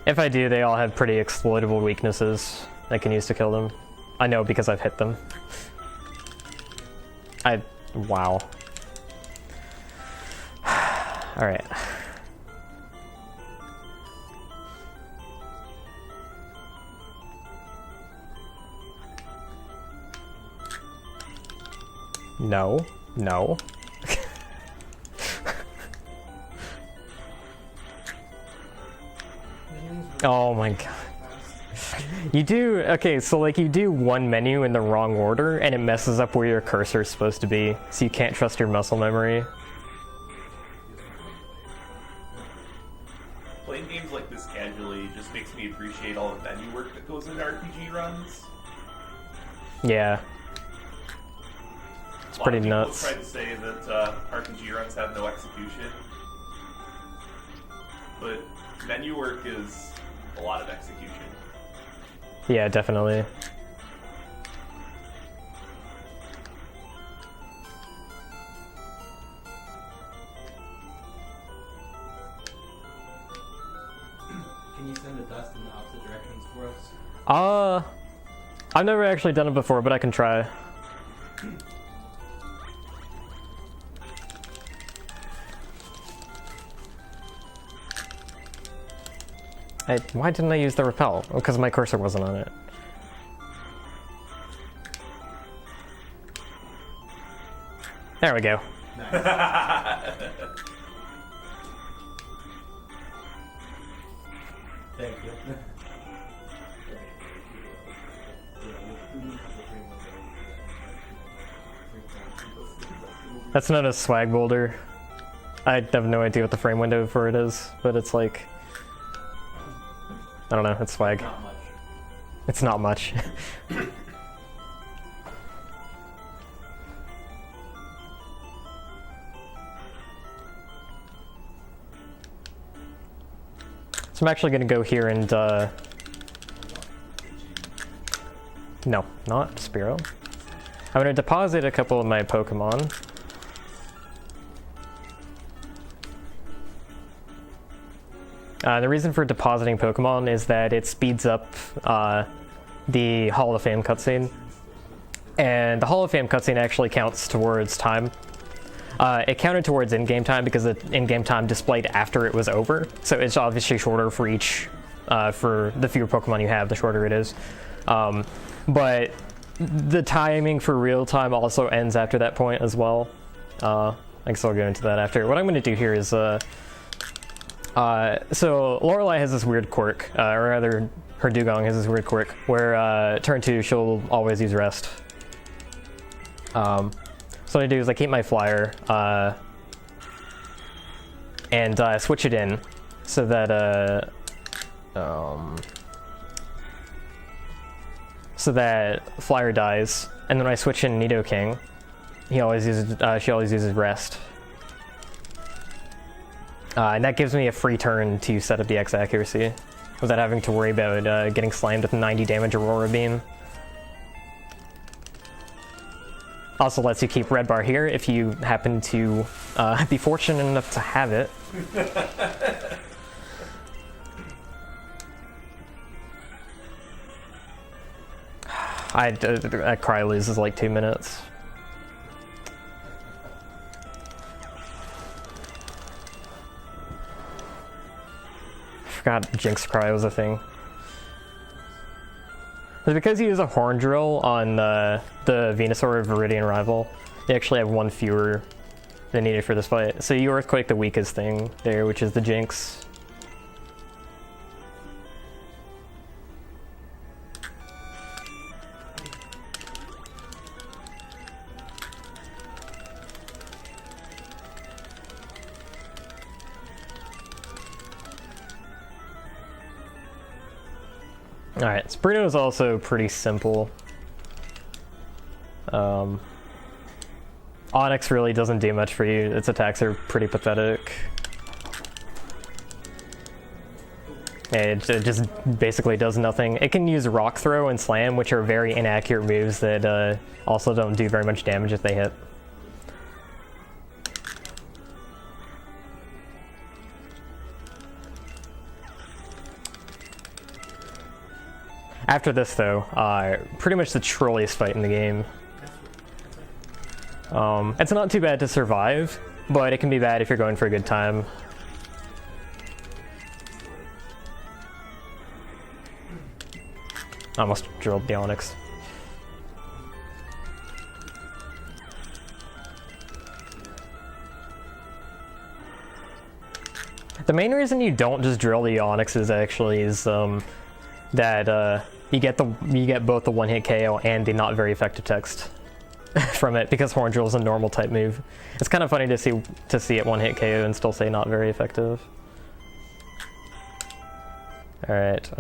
Speaker 2: if I do, they all have pretty exploitable weaknesses I can use to kill them. I know because I've hit them. Wow. Alright. No. No. Oh my god. You do, okay, so like you do one menu in the wrong order and it messes up where your cursor is supposed to be, so you can't trust your muscle memory.
Speaker 4: Playing games like this casually just makes me appreciate all the menu work that goes into RPG runs.
Speaker 2: Yeah. It's pretty nuts.
Speaker 4: A lot of people try to say that RPG runs have no execution, but menu work is a lot of execution.
Speaker 2: Yeah, definitely.
Speaker 5: Can you send the dust in the opposite directions for us?
Speaker 2: I've never actually done it before, but I can try. Why didn't I use the repel? Oh, because my cursor wasn't on it. There we go.
Speaker 5: Nice. Thank you.
Speaker 2: That's not a swag boulder. I have no idea what the frame window for it is, but it's like... I don't know, it's swag.
Speaker 5: Not much.
Speaker 2: It's not much. So I'm actually gonna go here and, no, not Spearow. I'm gonna deposit a couple of my Pokemon. The reason for depositing Pokemon is that it speeds up the Hall of Fame cutscene. And the Hall of Fame cutscene actually counts towards time. It counted towards in-game time because the in-game time displayed after it was over. So it's obviously shorter for each, for the fewer Pokemon you have, the shorter it is. But the timing for real time also ends after that point as well. I guess I'll go into that after. What I'm going to do here is, so Lorelei has this weird quirk, or rather, her Dugong has this weird quirk, where turn 2 she'll always use rest. So what I do is I keep my flyer, and switch it in, so that flyer dies, and then when I switch in Nidoking, she always uses rest. And that gives me a free turn to set up the X accuracy, without having to worry about getting slammed with 90 damage Aurora Beam. Also lets you keep red bar here if you happen to be fortunate enough to have it. That cry loses like 2 minutes. I forgot Jinx cry was a thing. But because you use a horn drill on the Venusaur Viridian rival, you actually have one fewer than needed for this fight. So you Earthquake the weakest thing there, which is the Jinx. Alright, Sprino is also pretty simple. Onyx really doesn't do much for you. Its attacks are pretty pathetic. It just basically does nothing. It can use Rock Throw and Slam, which are very inaccurate moves that also don't do very much damage if they hit. After this, though, pretty much the trolliest fight in the game. It's not too bad to survive, but it can be bad if you're going for a good time. Almost drilled the Onyx. The main reason you don't just drill the Onyxes actually is that you get both the one-hit KO and the not very effective text from it, because Horn Drill is a normal type move. It's kind of funny to see it one-hit KO and still say not very effective. All right.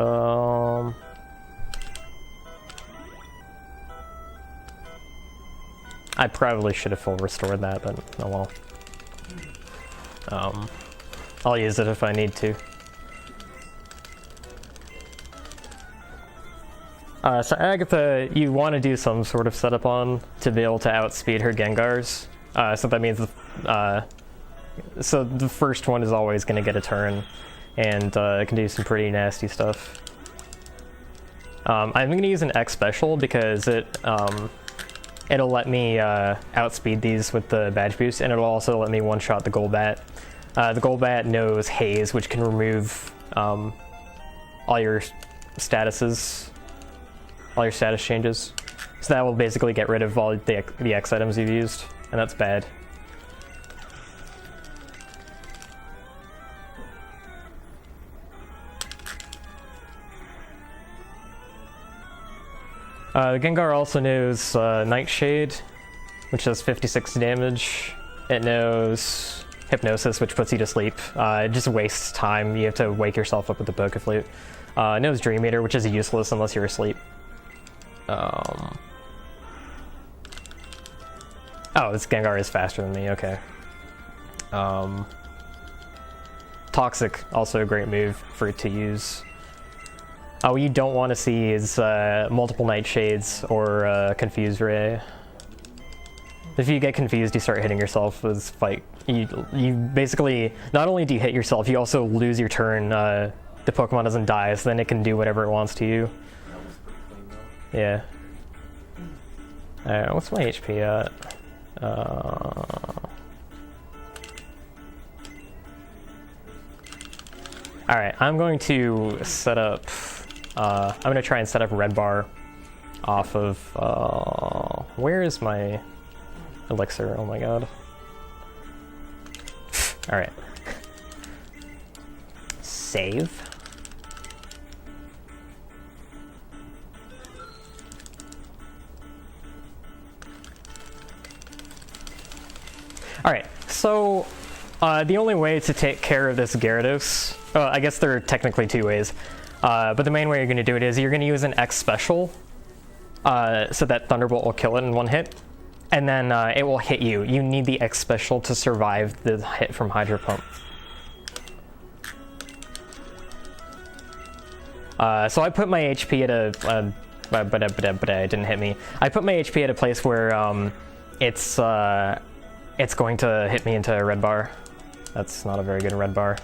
Speaker 2: I probably should have full restored that, but oh well. I'll use it if I need to. So Agatha, you want to do some sort of setup on to be able to outspeed her Gengars. So that means so the first one is always going to get a turn, and it can do some pretty nasty stuff. I'm going to use an X special because it'll let me outspeed these with the badge boost, and it'll also let me one-shot the Golbat. The Golbat knows Haze, which can remove all your statuses. All your status changes. So that will basically get rid of all the X items you've used, and that's bad. The Gengar also knows Nightshade, which does 56 damage. It knows Hypnosis, which puts you to sleep. It just wastes time. You have to wake yourself up with the Pokeflute. It knows Dream Eater, which is useless unless you're asleep. Oh, this Gengar is faster than me, okay. Toxic, also a great move for it to use. What you don't want to see is multiple Nightshades or Confuse Ray. If you get confused, you start hitting yourself. As fight, you basically not only do you hit yourself, you also lose your turn. The Pokemon doesn't die, so then it can do whatever it wants to you.
Speaker 4: That was pretty clean though.
Speaker 2: Yeah. Alright, what's my HP at? Alright, I'm going to set up... I'm going to try and set up Red Bar off of... where is my elixir? Oh my god. Alright. Save. Alright, so the only way to take care of this Gyarados, I guess there are technically two ways, but the main way you're going to do it is you're going to use an X special so that Thunderbolt will kill it in one hit, and then it will hit you. You need the X special to survive the hit from Hydro Pump. So I put my HP at a... but it didn't hit me. I put my HP at a place where it's going to hit me into a red bar. That's not a very good red bar.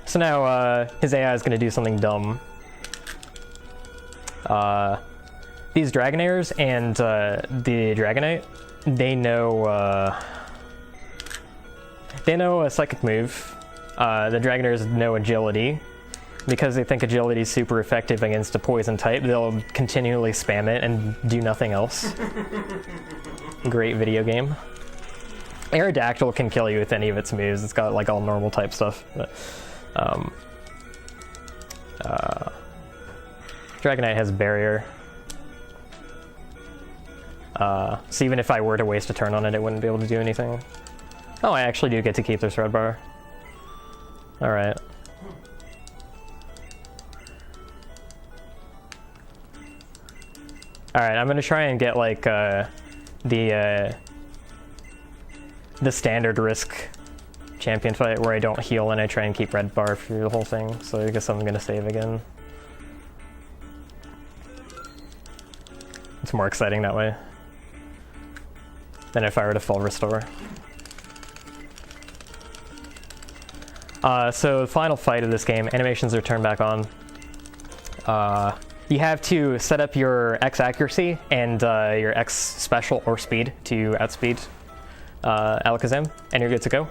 Speaker 2: So now his AI is going to do something dumb. These Dragonairs and the Dragonite, they know a psychic move. The Dragonairs know agility. Because they think agility is super effective against a poison type, they'll continually spam it and do nothing else. Great video game. Aerodactyl can kill you with any of its moves. It's got like all normal type stuff. But, Dragonite has barrier. So even if I were to waste a turn on it, it wouldn't be able to do anything. Oh, I actually do get to keep this red bar. Alright. Alright, I'm gonna try and get like the standard risk champion fight where I don't heal and I try and keep red bar through the whole thing, so I guess I'm gonna save again. It's more exciting that way than if I were to full restore. So the final fight of this game, animations are turned back on. You have to set up your X accuracy and your X special or speed to outspeed Alakazam, and you're good to go.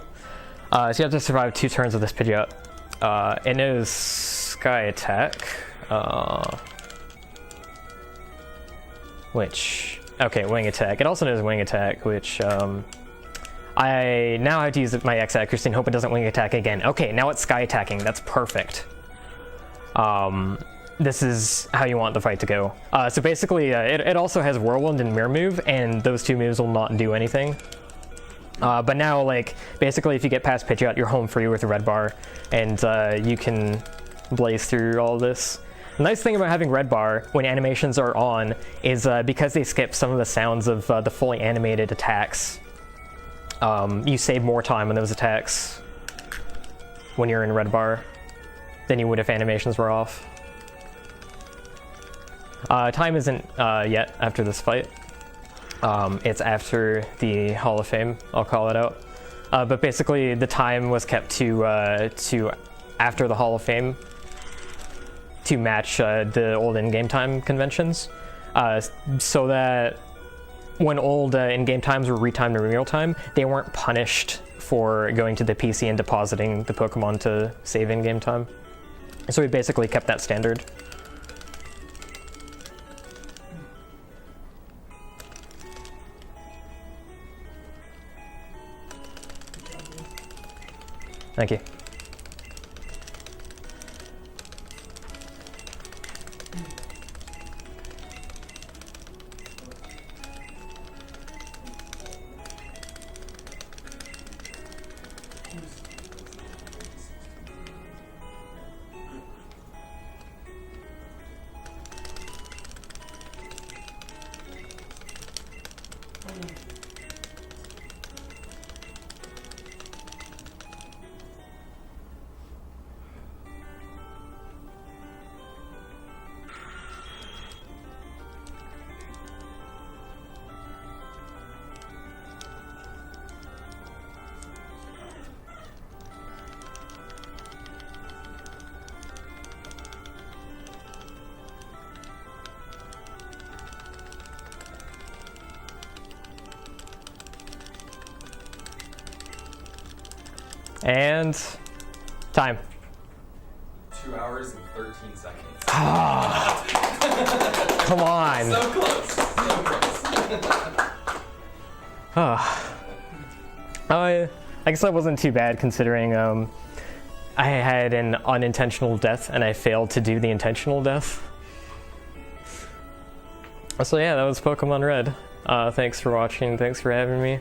Speaker 2: So you have to survive 2 turns with this Pidgeot. It knows Sky Attack, which... Okay, Wing Attack. It also knows Wing Attack, which I now have to use my X accuracy and hope it doesn't Wing Attack again. Okay, now it's Sky Attacking. That's perfect. This is how you want the fight to go. So basically, it also has Whirlwind and Mirror Move, and those 2 moves will not do anything. But now, like, basically if you get past Pidgeot, you're home free with a red bar, and you can blaze through all of this. The nice thing about having red bar when animations are on is because they skip some of the sounds of the fully animated attacks, you save more time on those attacks when you're in red bar than you would if animations were off. Time isn't yet after this fight. It's after the Hall of Fame, I'll call it out. But basically the time was kept to after the Hall of Fame to match the old in-game time conventions, so that when old in-game times were retimed in real time, they weren't punished for going to the PC and depositing the Pokemon to save in-game time. So we basically kept that standard. Thank you. And time.
Speaker 1: 2 hours and 13 seconds.
Speaker 2: Come on.
Speaker 1: So close. So close.
Speaker 2: I guess that wasn't too bad considering I had an unintentional death and I failed to do the intentional death. So yeah, that was Pokemon Red. Thanks for watching. Thanks for having me.